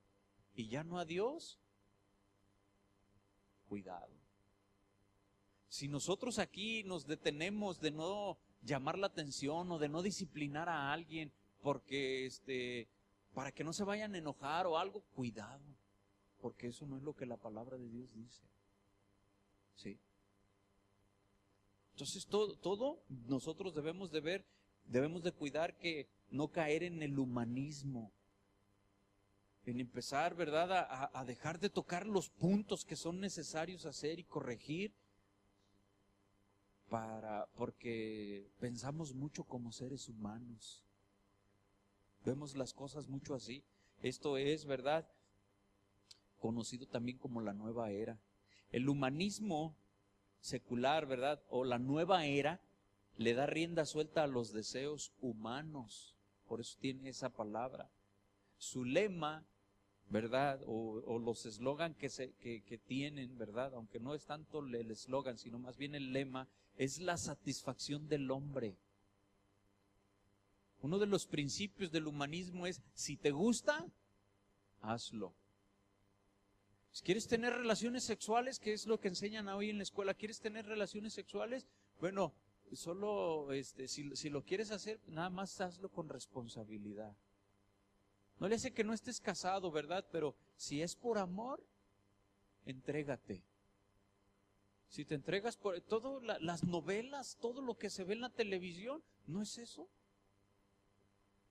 y ya no a Dios, cuidado. Si nosotros aquí nos detenemos de no llamar la atención o de no disciplinar a alguien porque para que no se vayan a enojar o algo, cuidado, porque eso no es lo que la palabra de Dios dice. ¿Sí? Entonces todo nosotros debemos de ver, debemos de cuidar que no caer en el humanismo, en empezar, ¿verdad?, a dejar de tocar los puntos que son necesarios hacer y corregir, porque pensamos mucho como seres humanos. Vemos las cosas mucho así. Esto es, ¿verdad?, conocido también como la nueva era. El humanismo secular, ¿verdad?, o la nueva era, le da rienda suelta a los deseos humanos. Por eso tiene esa palabra. Su lema, ¿verdad?, o los eslogan que tienen, ¿verdad?, aunque no es tanto el eslogan, sino más bien el lema, es la satisfacción del hombre. Uno de los principios del humanismo es, si te gusta, hazlo. Si quieres tener relaciones sexuales, que es lo que enseñan hoy en la escuela, ¿quieres tener relaciones sexuales? Bueno, solo si lo quieres hacer, nada más hazlo con responsabilidad. No le hace que no estés casado, ¿verdad? Pero si es por amor, entrégate. Si te entregas por todo, las novelas, todo lo que se ve en la televisión, ¿no es eso?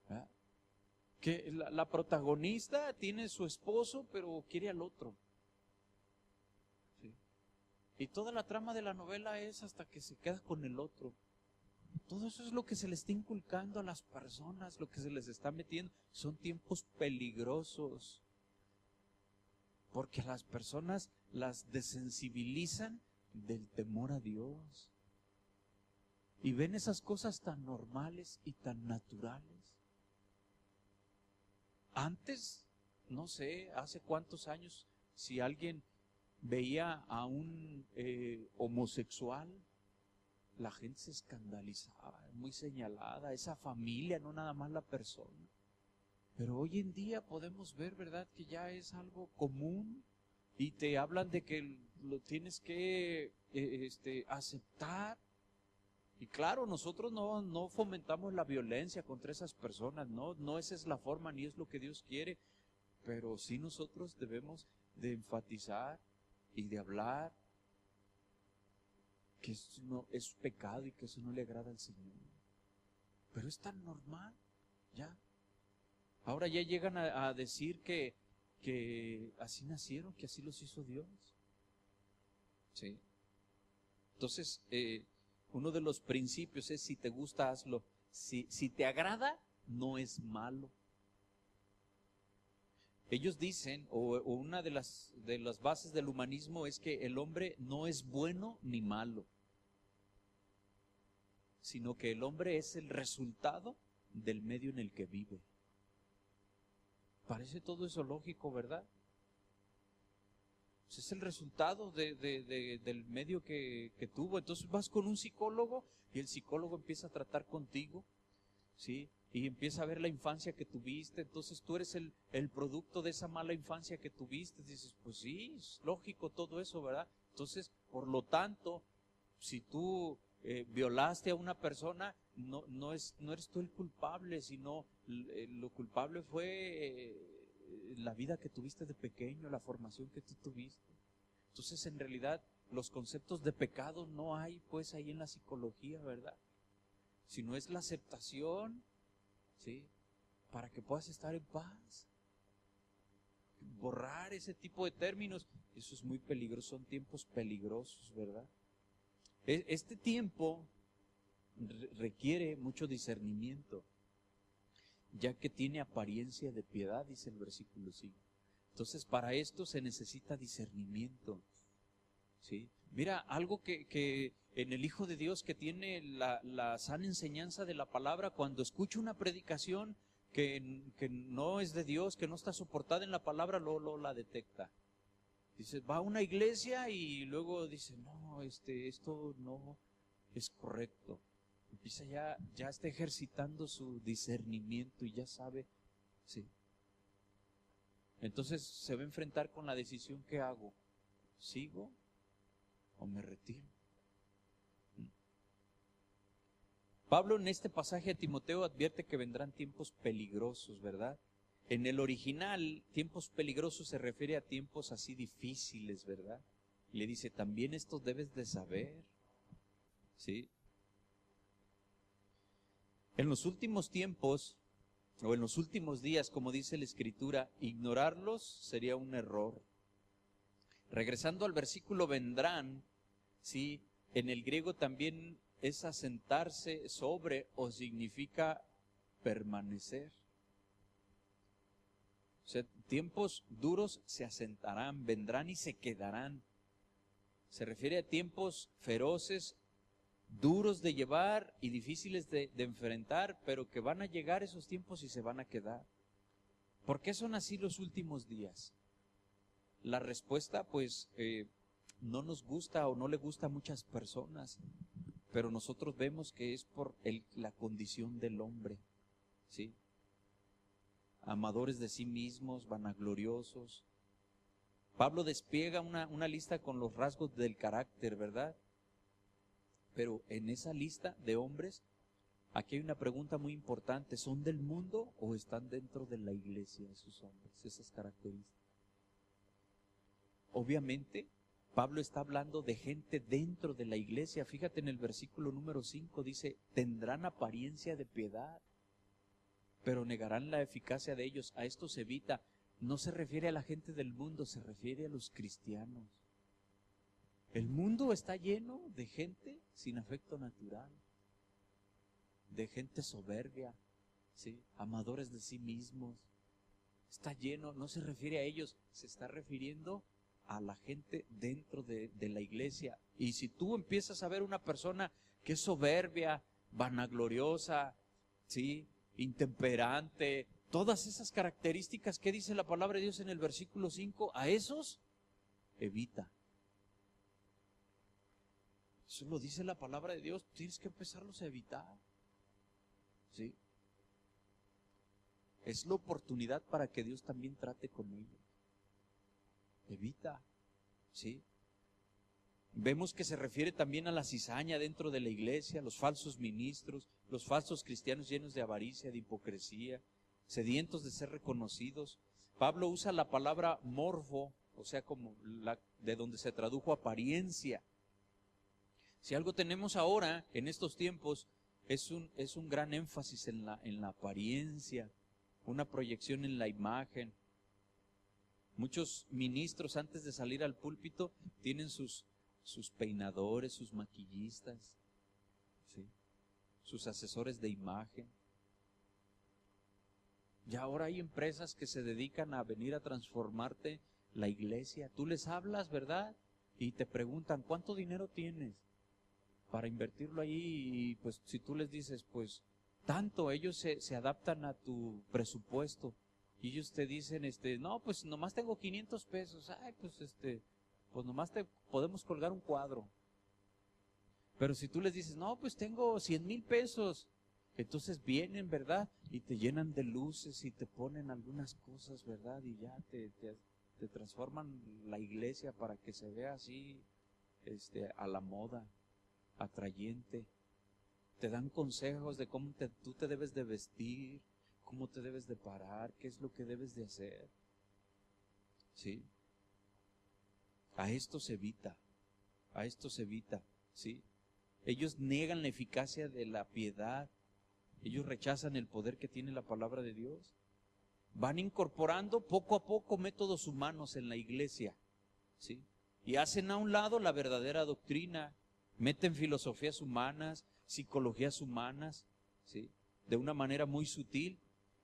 ¿Ah? Que la protagonista tiene su esposo, pero quiere al otro. ¿Sí? Y toda la trama de la novela es hasta que se queda con el otro. Todo eso es lo que se le está inculcando a las personas, lo que se les está metiendo. Son tiempos peligrosos, porque las personas las desensibilizan del temor a Dios. Y ven esas cosas tan normales y tan naturales. Antes, no sé, hace cuántos años, si alguien veía a un homosexual, la gente se escandalizaba, muy señalada, esa familia, no nada más la persona. Pero hoy en día podemos ver, ¿verdad?, que ya es algo común y te hablan de que lo tienes que aceptar. Y claro, nosotros no fomentamos la violencia contra esas personas, no esa es la forma ni es lo que Dios quiere, pero sí nosotros debemos de enfatizar y de hablar que eso no es pecado y que eso no le agrada al Señor. Pero es tan normal, ya. Ahora ya llegan a decir que así nacieron, que así los hizo Dios. ¿Sí? Entonces, uno de los principios es: si te gusta, hazlo. Si te agrada, no es malo. Ellos dicen, o una de las bases del humanismo es que el hombre no es bueno ni malo, sino que el hombre es el resultado del medio en el que vive. Parece todo eso lógico, ¿verdad? Pues es el resultado del medio que tuvo. Entonces vas con un psicólogo y el psicólogo empieza a tratar contigo, ¿sí? Y empieza a ver la infancia que tuviste. Entonces tú eres el producto de esa mala infancia que tuviste. Dices, pues sí, es lógico todo eso, ¿verdad? Entonces, por lo tanto, si tú violaste a una persona, no eres tú el culpable, sino lo culpable fue la vida que tuviste de pequeño, la formación que tú tuviste. Entonces, en realidad, los conceptos de pecado no hay pues ahí en la psicología, ¿verdad? Sino es la aceptación, ¿sí?, para que puedas estar en paz. Borrar ese tipo de términos, eso es muy peligroso, son tiempos peligrosos, ¿verdad? Este tiempo requiere mucho discernimiento, ya que tiene apariencia de piedad, dice el versículo 5. Entonces, para esto se necesita discernimiento, ¿sí? Mira, algo que en el Hijo de Dios que tiene la sana enseñanza de la palabra, cuando escucha una predicación que no es de Dios, que no está soportada en la palabra, luego la detecta. Dice, va a una iglesia y luego dice, no, esto no es correcto. Empieza ya está ejercitando su discernimiento y ya sabe, sí. Entonces se va a enfrentar con la decisión: ¿qué hago? ¿Sigo o me retiro? Pablo en este pasaje a Timoteo advierte que vendrán tiempos peligrosos, ¿verdad? En el original, tiempos peligrosos se refiere a tiempos así difíciles, ¿verdad? Y le dice, también esto debes de saber, ¿sí? En los últimos tiempos, o en los últimos días, como dice la Escritura, ignorarlos sería un error. Regresando al versículo vendrán, ¿sí?, en el griego también es asentarse sobre, o significa permanecer. O sea, tiempos duros se asentarán, vendrán y se quedarán. Se refiere a tiempos feroces, duros de llevar y difíciles de enfrentar, pero que van a llegar esos tiempos y se van a quedar. ¿Por qué son así los últimos días? La respuesta, pues, no nos gusta o no le gusta a muchas personas, pero nosotros vemos que es por la condición del hombre, ¿sí? Amadores de sí mismos, vanagloriosos. Pablo despliega una lista con los rasgos del carácter, ¿verdad? Pero en esa lista de hombres, aquí hay una pregunta muy importante: ¿son del mundo o están dentro de la iglesia esos hombres, esas características? Obviamente, Pablo está hablando de gente dentro de la iglesia. Fíjate en el versículo número 5, dice, tendrán apariencia de piedad, pero negarán la eficacia de ellos. A esto se evita. No se refiere a la gente del mundo, se refiere a los cristianos. El mundo está lleno de gente sin afecto natural, de gente soberbia, ¿sí?, amadores de sí mismos. Está lleno, no se refiere a ellos, se está refiriendo a la gente dentro de la iglesia. Y si tú empiezas a ver una persona que es soberbia, vanagloriosa, ¿sí?, intemperante, todas esas características que dice la palabra de Dios en el versículo 5, a esos evita. Eso lo dice la palabra de Dios, tienes que empezarlos a evitar. ¿Sí? Es la oportunidad para que Dios también trate con ellos. Evita. ¿Sí? Vemos que se refiere también a la cizaña dentro de la iglesia, los falsos ministros, los falsos cristianos llenos de avaricia, de hipocresía, sedientos de ser reconocidos. Pablo usa la palabra morfo, o sea, como de donde se tradujo apariencia. Si algo tenemos ahora, en estos tiempos, es un gran énfasis en la apariencia, una proyección en la imagen. Muchos ministros antes de salir al púlpito tienen sus peinadores, sus maquillistas, ¿sí? Sus asesores de imagen. Ya ahora hay empresas que se dedican a venir a transformarte la iglesia. Tú les hablas, ¿verdad? Y te preguntan, ¿cuánto dinero tienes para invertirlo ahí? Y pues si tú les dices, pues tanto, ellos se adaptan a tu presupuesto. Y ellos te dicen, no, pues nomás tengo 500 pesos. Ay, pues pues nomás te podemos colgar un cuadro. Pero si tú les dices, no, pues tengo 100,000 pesos. Entonces vienen, ¿verdad? Y te llenan de luces y te ponen algunas cosas, ¿verdad? Y ya te transforman la iglesia para que se vea así, a la moda, atrayente. Te dan consejos de cómo tú te debes de vestir, cómo te debes de parar, qué es lo que debes de hacer. ¿Sí? A esto se evita, ¿sí? Ellos niegan la eficacia de la piedad, ellos rechazan el poder que tiene la palabra de Dios. Van incorporando poco a poco métodos humanos en la iglesia, ¿sí? Y hacen a un lado la verdadera doctrina, meten filosofías humanas, psicologías humanas, ¿sí? De una manera muy sutil,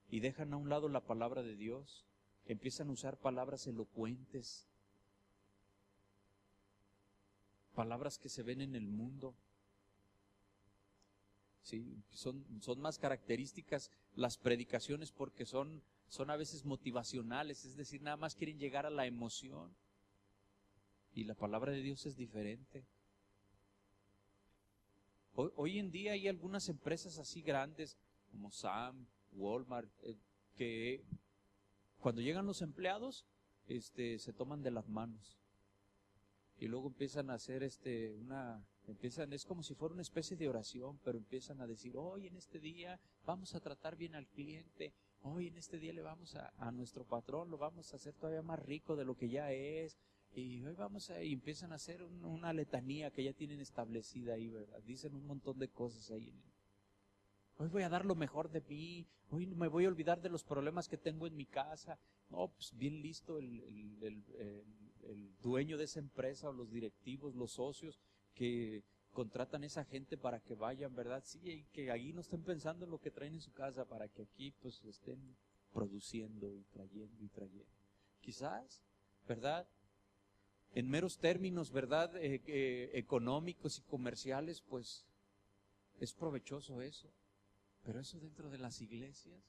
y dejan a un lado la palabra de Dios. Empiezan a usar palabras elocuentes, palabras que se ven en el mundo. Sí, son más características las predicaciones porque son a veces motivacionales, es decir, nada más quieren llegar a la emoción. Y la palabra de Dios es diferente. Hoy en día hay algunas empresas así grandes como Sam, Walmart, que cuando llegan los empleados, se toman de las manos. Y luego empiezan a hacer es como si fuera una especie de oración, pero empiezan a decir, hoy en este día vamos a tratar bien al cliente, hoy en este día le vamos a nuestro patrón, lo vamos a hacer todavía más rico de lo que ya es, y hoy y empiezan a hacer una letanía que ya tienen establecida ahí, ¿verdad? Dicen un montón de cosas ahí. Hoy voy a dar lo mejor de mí, hoy me voy a olvidar de los problemas que tengo en mi casa. No, pues bien listo el dueño de esa empresa o los directivos, los socios que contratan a esa gente para que vayan, ¿verdad? Sí, y que ahí no estén pensando en lo que traen en su casa, para que aquí pues estén produciendo y trayendo. Quizás, ¿verdad? En meros términos, ¿verdad? Económicos y comerciales, pues es provechoso eso. Pero eso dentro de las iglesias,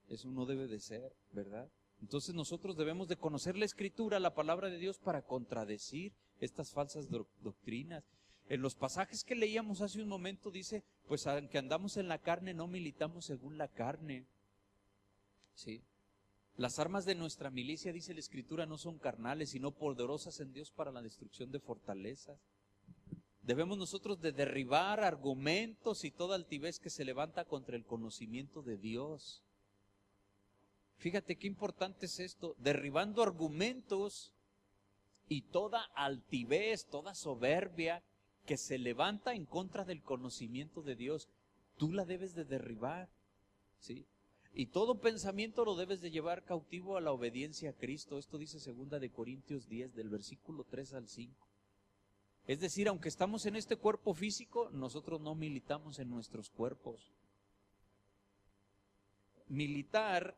eso no debe de ser, ¿verdad? Entonces nosotros debemos de conocer la Escritura, la palabra de Dios, para contradecir estas falsas doctrinas. En los pasajes que leíamos hace un momento dice, pues aunque andamos en la carne, no militamos según la carne. ¿Sí? Las armas de nuestra milicia, dice la Escritura, no son carnales, sino poderosas en Dios para la destrucción de fortalezas. Debemos nosotros de derribar argumentos y toda altivez que se levanta contra el conocimiento de Dios. Fíjate qué importante es esto, derribando argumentos y toda altivez, toda soberbia que se levanta en contra del conocimiento de Dios. Tú la debes de derribar, ¿sí? Y todo pensamiento lo debes de llevar cautivo a la obediencia a Cristo. Esto dice 2 Corintios 10, del versículo 3 al 5. Es decir, aunque estamos en este cuerpo físico, nosotros no militamos en nuestros cuerpos. Militar,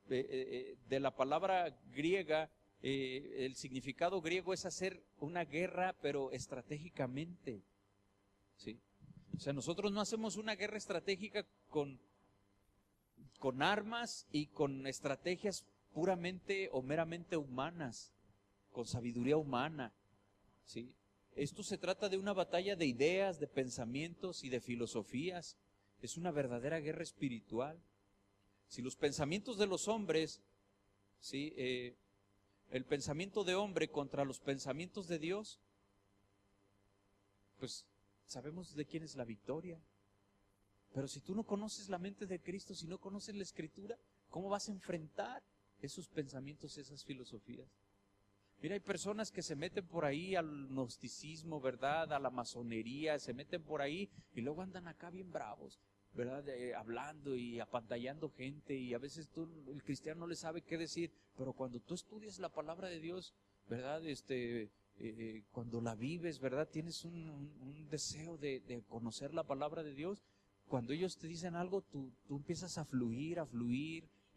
de la palabra griega, el significado griego es hacer una guerra, pero estratégicamente. ¿Sí? O sea, nosotros no hacemos una guerra estratégica con armas y con estrategias puramente o meramente humanas. con sabiduría humana, ¿sí? Esto se trata de una batalla de ideas, de pensamientos y de filosofías. Es una verdadera guerra espiritual. Si los pensamientos de los hombres, ¿sí? El pensamiento de hombre contra los pensamientos de Dios, pues sabemos de quién es la victoria. Pero si tú no conoces la mente de Cristo, si no conoces la Escritura, ¿cómo vas a enfrentar esos pensamientos, esas filosofías? Mira, hay personas que se meten por ahí al gnosticismo, ¿verdad? A la masonería, se meten por ahí y luego andan acá bien bravos, ¿verdad? Hablando y apantallando gente, y a veces el cristiano no le sabe qué decir, pero cuando tú estudias la palabra de Dios, ¿verdad? Cuando la vives, ¿verdad? Tienes un deseo de conocer la palabra de Dios. Cuando ellos te dicen algo, tú empiezas a fluir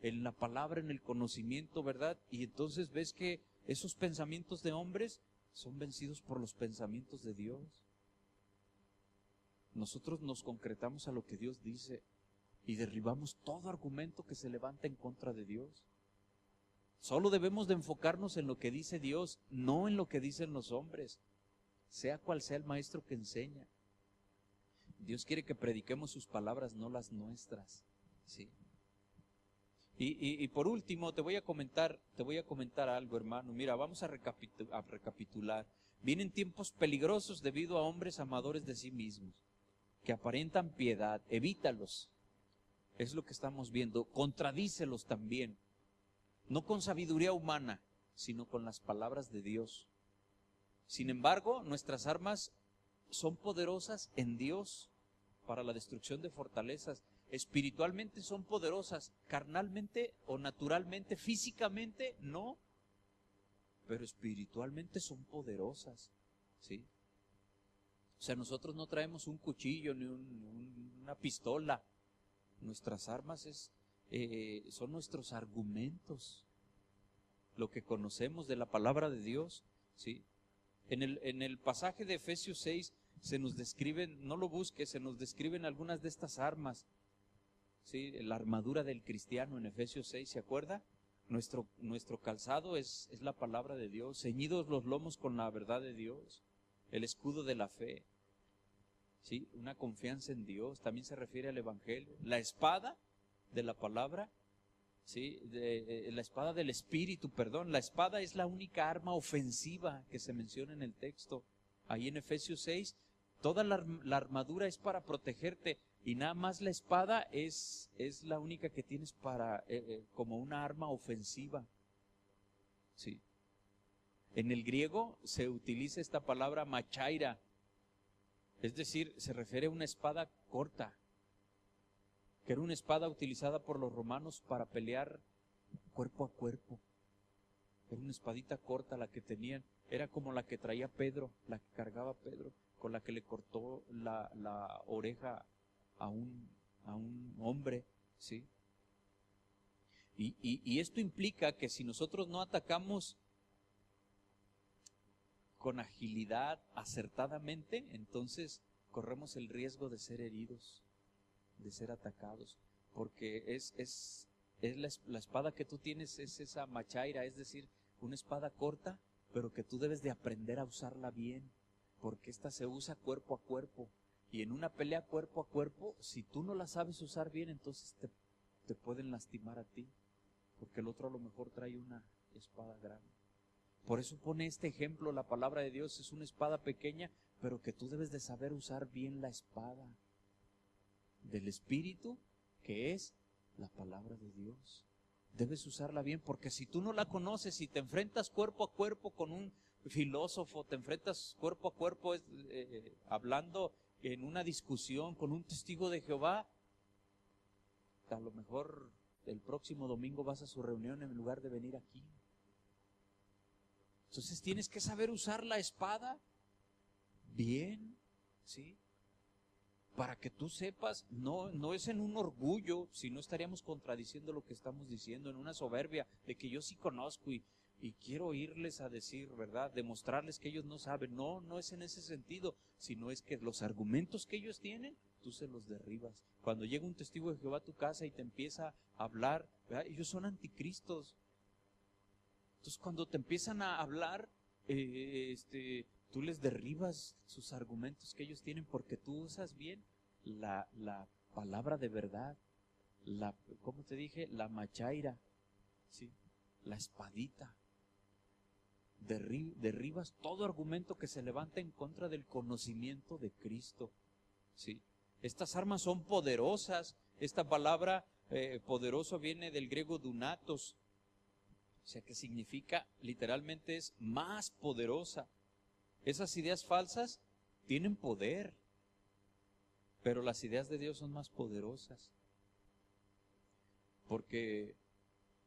en la palabra, en el conocimiento, ¿verdad? Y entonces ves que esos pensamientos de hombres son vencidos por los pensamientos de Dios. Nosotros nos concretamos a lo que Dios dice y derribamos todo argumento que se levanta en contra de Dios. Solo debemos de enfocarnos en lo que dice Dios, no en lo que dicen los hombres, sea cual sea el maestro que enseña. Dios quiere que prediquemos sus palabras, no las nuestras, ¿sí? Y por último, te voy a comentar algo, hermano. Mira, vamos a recapitular. Vienen tiempos peligrosos debido a hombres amadores de sí mismos, que aparentan piedad. Evítalos. Es lo que estamos viendo. Contradícelos también. No con sabiduría humana, sino con las palabras de Dios. Sin embargo, nuestras armas son poderosas en Dios para la destrucción de fortalezas. Espiritualmente son poderosas, carnalmente o naturalmente, físicamente no, pero espiritualmente son poderosas, ¿sí? O sea, nosotros no traemos un cuchillo ni una pistola. Nuestras armas son nuestros argumentos, lo que conocemos de la palabra de Dios, ¿sí? En el pasaje de Efesios 6 se nos describen, no lo busques, se nos describen algunas de estas armas, ¿sí? La armadura del cristiano en Efesios 6, ¿se acuerda? Nuestro calzado es la palabra de Dios, ceñidos los lomos con la verdad de Dios, el escudo de la fe, ¿sí? Una confianza en Dios, también se refiere al Evangelio, la espada de la palabra, ¿sí? La espada del Espíritu, perdón. La espada es la única arma ofensiva que se menciona en el texto. Ahí en Efesios 6, toda la armadura es para protegerte y nada más la espada es la única que tienes como una arma ofensiva. ¿Sí? En el griego se utiliza esta palabra machaira, es decir, se refiere a una espada corta, que era una espada utilizada por los romanos para pelear cuerpo a cuerpo. Era una espadita corta la que tenían, era como la que traía Pedro, la que cargaba Pedro, con la que le cortó la oreja a un hombre, ¿sí? Y esto implica que si nosotros no atacamos con agilidad, acertadamente, entonces corremos el riesgo de ser heridos, de ser atacados, porque la espada que tú tienes es esa machaira, es decir, una espada corta, pero que tú debes de aprender a usarla bien, porque esta se usa cuerpo a cuerpo, y en una pelea cuerpo a cuerpo, si tú no la sabes usar bien, entonces te pueden lastimar a ti, porque el otro a lo mejor trae una espada grande. Por eso pone este ejemplo, la palabra de Dios es una espada pequeña, pero que tú debes de saber usar bien la espada del Espíritu, que es la palabra de Dios. Debes usarla bien, porque si tú no la conoces, si te enfrentas cuerpo a cuerpo con un filósofo, te enfrentas cuerpo a cuerpo hablando en una discusión con un testigo de Jehová, a lo mejor el próximo domingo vas a su reunión en lugar de venir aquí. Entonces tienes que saber usar la espada bien, ¿sí? Para que tú sepas, no es en un orgullo, si no estaríamos contradiciendo lo que estamos diciendo, en una soberbia de que yo sí conozco y quiero irles a decir, ¿verdad? Demostrarles que ellos no saben. No es en ese sentido, sino es que los argumentos que ellos tienen, tú se los derribas. Cuando llega un testigo de Jehová a tu casa y te empieza a hablar, ¿verdad? Ellos son anticristos. Entonces cuando te empiezan a hablar, tú les derribas sus argumentos que ellos tienen porque tú usas bien la palabra de verdad, ¿cómo te dije? La machaira, ¿sí? La espadita. Derribas todo argumento que se levanta en contra del conocimiento de Cristo, ¿sí? Estas armas son poderosas. Esta palabra poderoso viene del griego dunatos, o sea que significa, literalmente es más poderosa. Esas ideas falsas tienen poder, pero las ideas de Dios son más poderosas, porque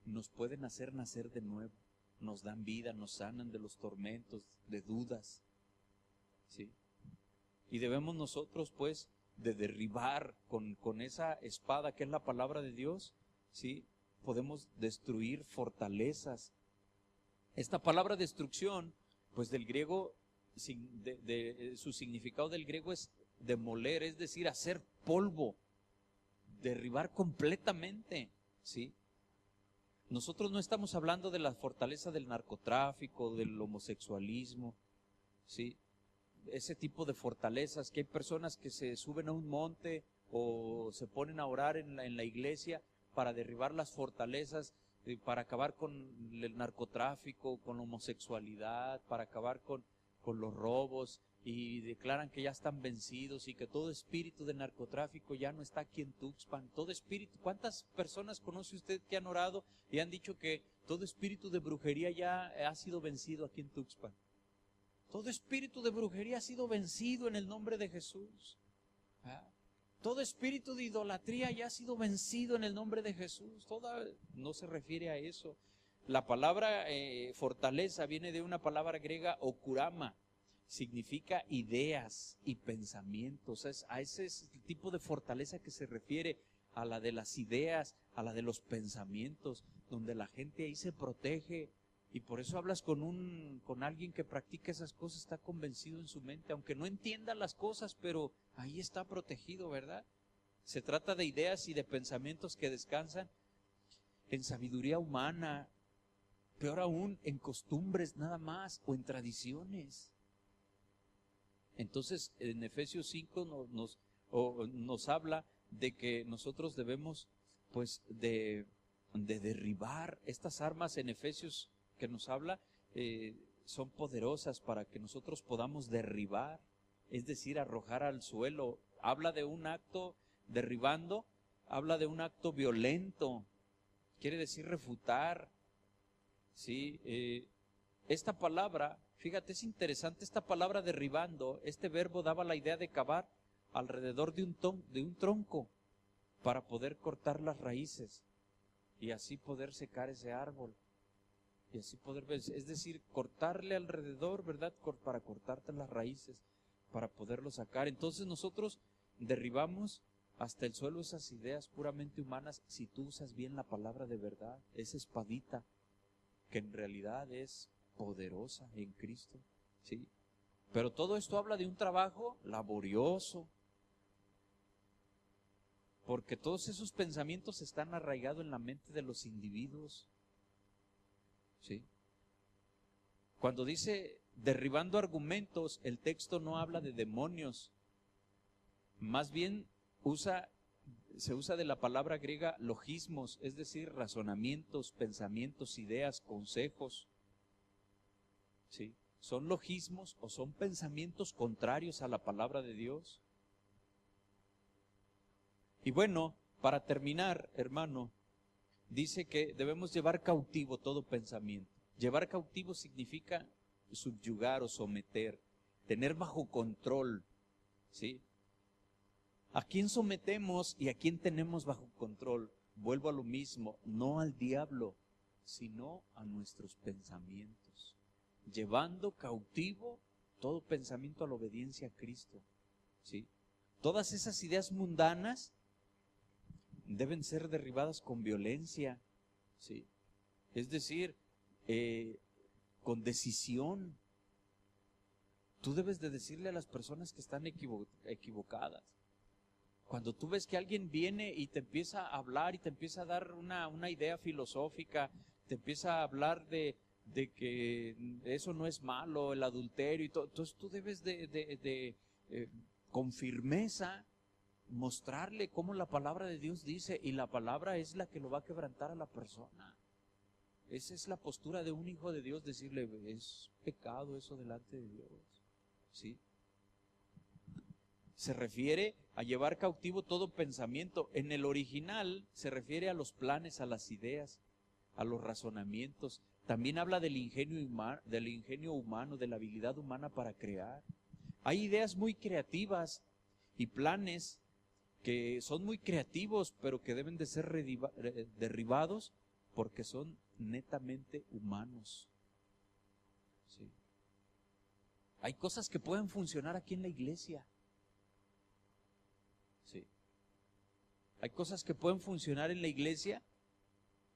nos pueden hacer nacer de nuevo, nos dan vida, nos sanan de los tormentos, de dudas, ¿sí? Y debemos nosotros, pues, de derribar con esa espada que es la palabra de Dios, ¿sí? Podemos destruir fortalezas. Esta palabra destrucción, pues del griego, su significado del griego es demoler, es decir, hacer polvo, derribar completamente, ¿sí? Nosotros no estamos hablando de la fortaleza del narcotráfico, del homosexualismo, ¿sí? Ese tipo de fortalezas, que hay personas que se suben a un monte o se ponen a orar en la iglesia para derribar las fortalezas, para acabar con el narcotráfico, con la homosexualidad, para acabar con los robos, y declaran que ya están vencidos y que todo espíritu de narcotráfico ya no está aquí en Tuxpan. Todo espíritu, ¿cuántas personas conoce usted que han orado y han dicho que todo espíritu de brujería ya ha sido vencido aquí en Tuxpan? Todo espíritu de brujería ha sido vencido en el nombre de Jesús. Todo espíritu de idolatría ya ha sido vencido en el nombre de Jesús. No se refiere a eso. La palabra fortaleza viene de una palabra griega okurama. Significa ideas y pensamientos. A ese tipo de fortaleza que se refiere, a la de las ideas, a la de los pensamientos, donde la gente ahí se protege. Y por eso hablas con alguien que practica esas cosas, está convencido en su mente, aunque no entienda las cosas, pero ahí está protegido, ¿verdad? Se trata de ideas y de pensamientos que descansan en sabiduría humana, peor aún, en costumbres nada más o en tradiciones. Entonces, en Efesios 5 nos habla de que nosotros debemos, pues, de derribar estas armas. En Efesios que nos habla, son poderosas para que nosotros podamos derribar, es decir, arrojar al suelo. Habla de un acto derribando, habla de un acto violento, quiere decir refutar, ¿sí? Esta palabra, fíjate, es interesante, esta palabra derribando, este verbo daba la idea de cavar alrededor de un tronco para poder cortar las raíces y así poder secar ese árbol. Y así poder ver, es decir, cortarle alrededor, ¿verdad? Para cortarte las raíces, para poderlo sacar. Entonces nosotros derribamos hasta el suelo esas ideas puramente humanas si tú usas bien la palabra de verdad, esa espadita, que en realidad es poderosa en Cristo, ¿sí? Pero todo esto habla de un trabajo laborioso, porque todos esos pensamientos están arraigados en la mente de los individuos, ¿sí? Cuando dice derribando argumentos, el texto no habla de demonios, más bien se usa de la palabra griega logismos, es decir, razonamientos, pensamientos, ideas, consejos, ¿sí? ¿Son logismos o son pensamientos contrarios a la palabra de Dios? Y bueno, para terminar, hermano, dice que debemos llevar cautivo todo pensamiento. Llevar cautivo significa subyugar o someter, tener bajo control, ¿sí? ¿A quién sometemos y a quién tenemos bajo control? Vuelvo a lo mismo, no al diablo, sino a nuestros pensamientos. Llevando cautivo todo pensamiento a la obediencia a Cristo, ¿sí? Todas esas ideas mundanas deben ser derribadas con violencia, ¿sí? Es decir, con decisión. Tú debes de decirle a las personas que están equivocadas. Cuando tú ves que alguien viene y te empieza a hablar y te empieza a dar una idea filosófica, te empieza a hablar de de que eso no es malo, el adulterio y todo. Entonces tú debes de con firmeza mostrarle cómo la palabra de Dios dice, y la palabra es la que lo va a quebrantar a la persona. Esa es la postura de un hijo de Dios, decirle, es pecado eso delante de Dios, ¿sí? Se refiere a llevar cautivo todo pensamiento. En el original se refiere a los planes, a las ideas, a los razonamientos. También habla del ingenio humano, de la habilidad humana para crear. Hay ideas muy creativas y planes que son muy creativos, pero que deben de ser derribados porque son netamente humanos. ¿Sí? Hay cosas que pueden funcionar aquí en la iglesia. Sí. Hay cosas que pueden funcionar en la iglesia,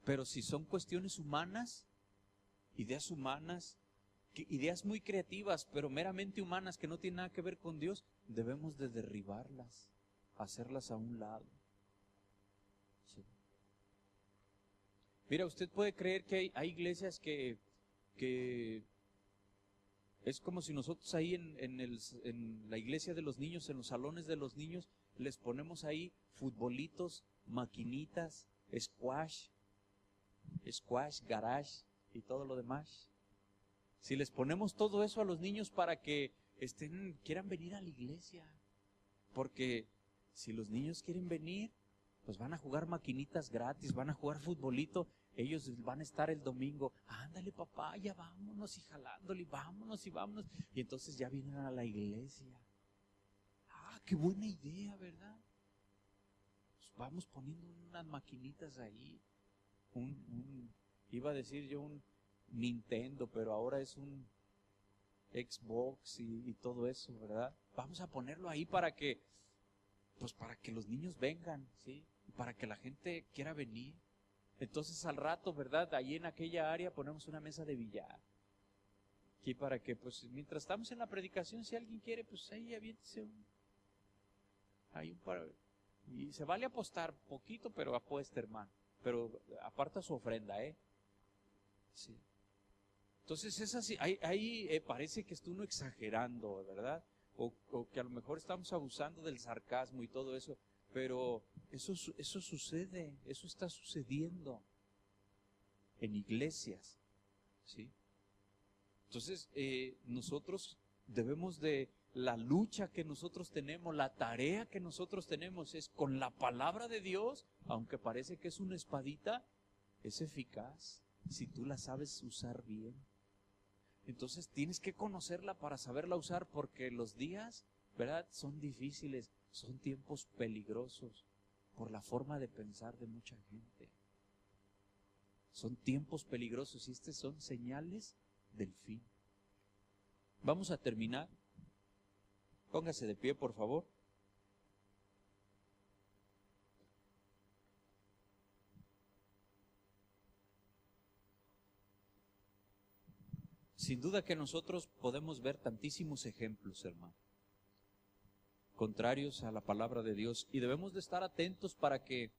pero si son cuestiones humanas, ideas humanas, ideas muy creativas, pero meramente humanas, que no tienen nada que ver con Dios, debemos de derribarlas, hacerlas a un lado. Sí. Mira, usted puede creer que hay iglesias que es como si nosotros ahí en la iglesia de los niños, en los salones de los niños, les ponemos ahí futbolitos, maquinitas, squash, garage y todo lo demás. Si les ponemos todo eso a los niños para que quieran venir a la iglesia, porque si los niños quieren venir, pues van a jugar maquinitas gratis, van a jugar futbolito, ellos van a estar el domingo, ándale papá, ya vámonos, y jalándole, vámonos y vámonos, y entonces ya vienen a la iglesia. Ah, qué buena idea, ¿verdad? Pues vamos poniendo unas maquinitas ahí, iba a decir yo un Nintendo, pero ahora es un Xbox y todo eso, ¿verdad? Vamos a ponerlo ahí para que los niños vengan, ¿sí? Para que la gente quiera venir. Entonces al rato, ¿verdad? Ahí en aquella área ponemos una mesa de billar. Aquí para que, pues, mientras estamos en la predicación, si alguien quiere, pues ahí aviéntese y se vale apostar poquito, pero apuesta, hermano. Pero aparta su ofrenda, ¿eh? Sí. Entonces es así, ahí parece que está uno exagerando, ¿verdad? O que a lo mejor estamos abusando del sarcasmo y todo eso, pero eso sucede, eso está sucediendo en iglesias, ¿sí? Entonces nosotros debemos la lucha que nosotros tenemos, la tarea que nosotros tenemos es con la palabra de Dios, aunque parece que es una espadita, es eficaz si tú la sabes usar bien. Entonces tienes que conocerla para saberla usar, porque los días, ¿verdad?, son difíciles, son tiempos peligrosos por la forma de pensar de mucha gente. Son tiempos peligrosos y estas son señales del fin. Vamos a terminar. Póngase de pie, por favor. Sin duda que nosotros podemos ver tantísimos ejemplos, hermano, contrarios a la palabra de Dios, y debemos de estar atentos para que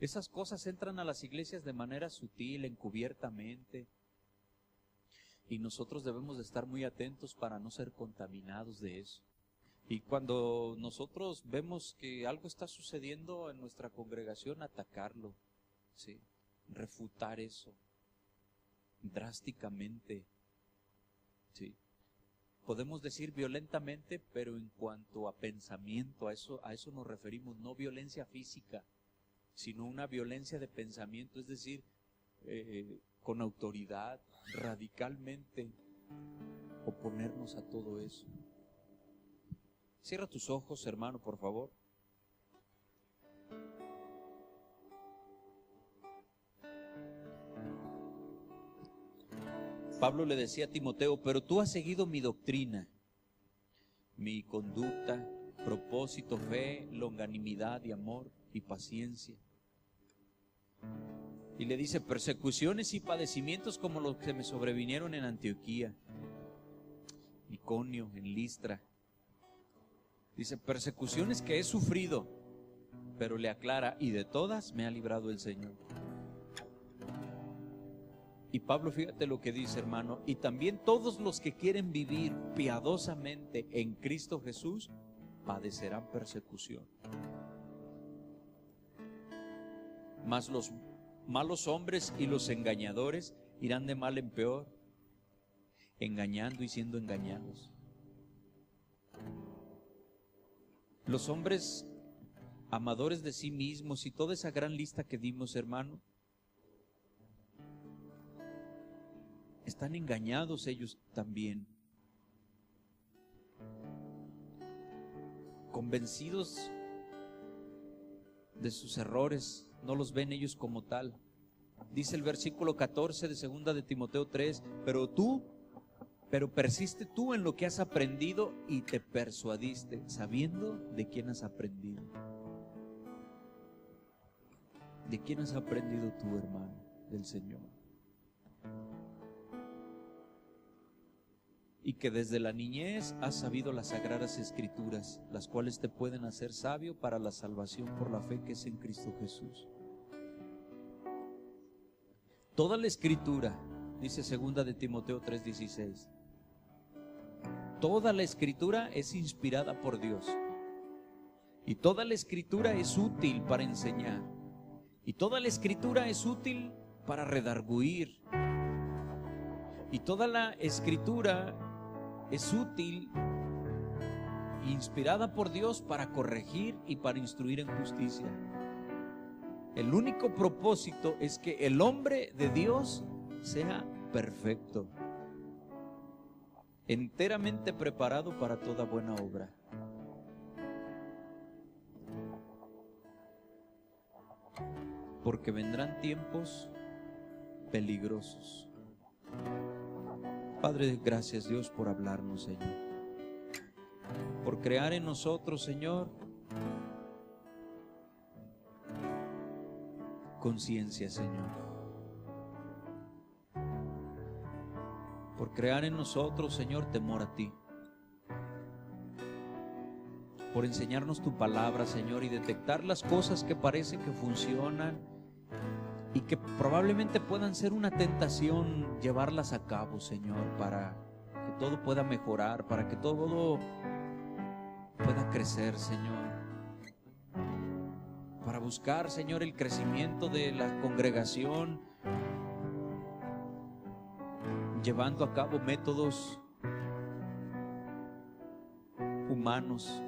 esas cosas entran a las iglesias de manera sutil, encubiertamente, y nosotros debemos de estar muy atentos para no ser contaminados de eso. Y cuando nosotros vemos que algo está sucediendo en nuestra congregación, atacarlo, ¿sí?, refutar eso drásticamente. Sí. Podemos decir violentamente, pero en cuanto a pensamiento, a eso nos referimos, no violencia física, sino una violencia de pensamiento, es decir, con autoridad, radicalmente oponernos a todo eso. Cierra tus ojos, hermano, por favor. Pablo le decía a Timoteo, pero tú has seguido mi doctrina, mi conducta, propósito, fe, longanimidad y amor y paciencia. Y le dice, persecuciones y padecimientos como los que me sobrevinieron en Antioquía, Iconio, en Listra. Dice, persecuciones que he sufrido, pero le aclara, y de todas me ha librado el Señor. Y Pablo, fíjate lo que dice, hermano, y también todos los que quieren vivir piadosamente en Cristo Jesús padecerán persecución. Mas los malos hombres y los engañadores irán de mal en peor, engañando y siendo engañados. Los hombres amadores de sí mismos y toda esa gran lista que dimos, hermano, están engañados ellos también, convencidos de sus errores, no los ven ellos como tal. Dice el versículo 14 de 2 de Timoteo 3, pero persiste tú en lo que has aprendido y te persuadiste, sabiendo de quién has aprendido. ¿De quién has aprendido tú, hermano? Del Señor. Y que desde la niñez has sabido las sagradas escrituras, las cuales te pueden hacer sabio para la salvación por la fe que es en Cristo Jesús. Toda la escritura, dice 2 de Timoteo 3:16, toda la escritura es inspirada por Dios. Y toda la escritura es útil para enseñar. Y toda la escritura es útil para redarguir. Y toda la escritura es útil, inspirada por Dios para corregir y para instruir en justicia. El único propósito es que el hombre de Dios sea perfecto, enteramente preparado para toda buena obra. Porque vendrán tiempos peligrosos. Padre, gracias Dios por hablarnos, Señor, por crear en nosotros, Señor, conciencia, Señor, por crear en nosotros, Señor, temor a ti, por enseñarnos tu palabra, Señor, y detectar las cosas que parecen que funcionan y que probablemente puedan ser una tentación, llevarlas a cabo, Señor, para que todo pueda mejorar, para que todo pueda crecer, Señor, para buscar, Señor, el crecimiento de la congregación, llevando a cabo métodos humanos.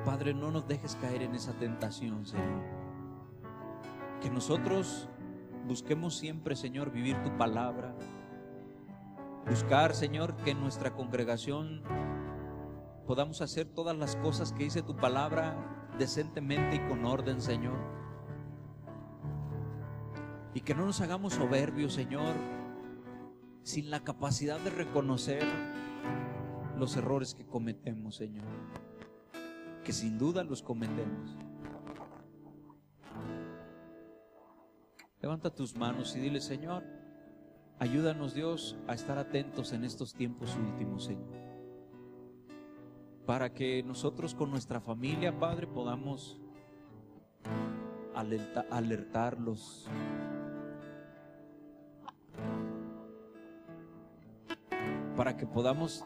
Padre, no nos dejes caer en esa tentación, Señor. Que nosotros busquemos siempre, Señor, vivir tu palabra. Buscar, Señor, que en nuestra congregación podamos hacer todas las cosas que dice tu palabra decentemente y con orden, Señor. Y que no nos hagamos soberbios, Señor, sin la capacidad de reconocer los errores que cometemos, Señor, que sin duda los cometemos. Levanta tus manos y dile: Señor, ayúdanos, Dios, a estar atentos en estos tiempos últimos, Señor, para que nosotros con nuestra familia, Padre, podamos alertarlos, para que podamos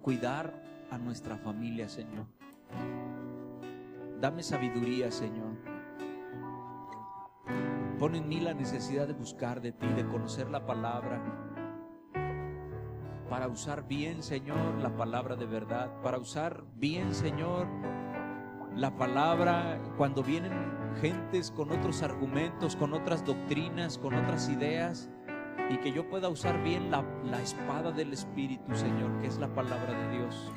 cuidar a nuestra familia, Señor. Dame sabiduría, Señor. Pon en mí la necesidad de buscar de ti, de conocer la palabra, para usar bien, Señor, la palabra de verdad, para usar bien, Señor, la palabra cuando vienen gentes con otros argumentos, con otras doctrinas, con otras ideas, y que yo pueda usar bien la espada del Espíritu, Señor, que es la palabra de Dios.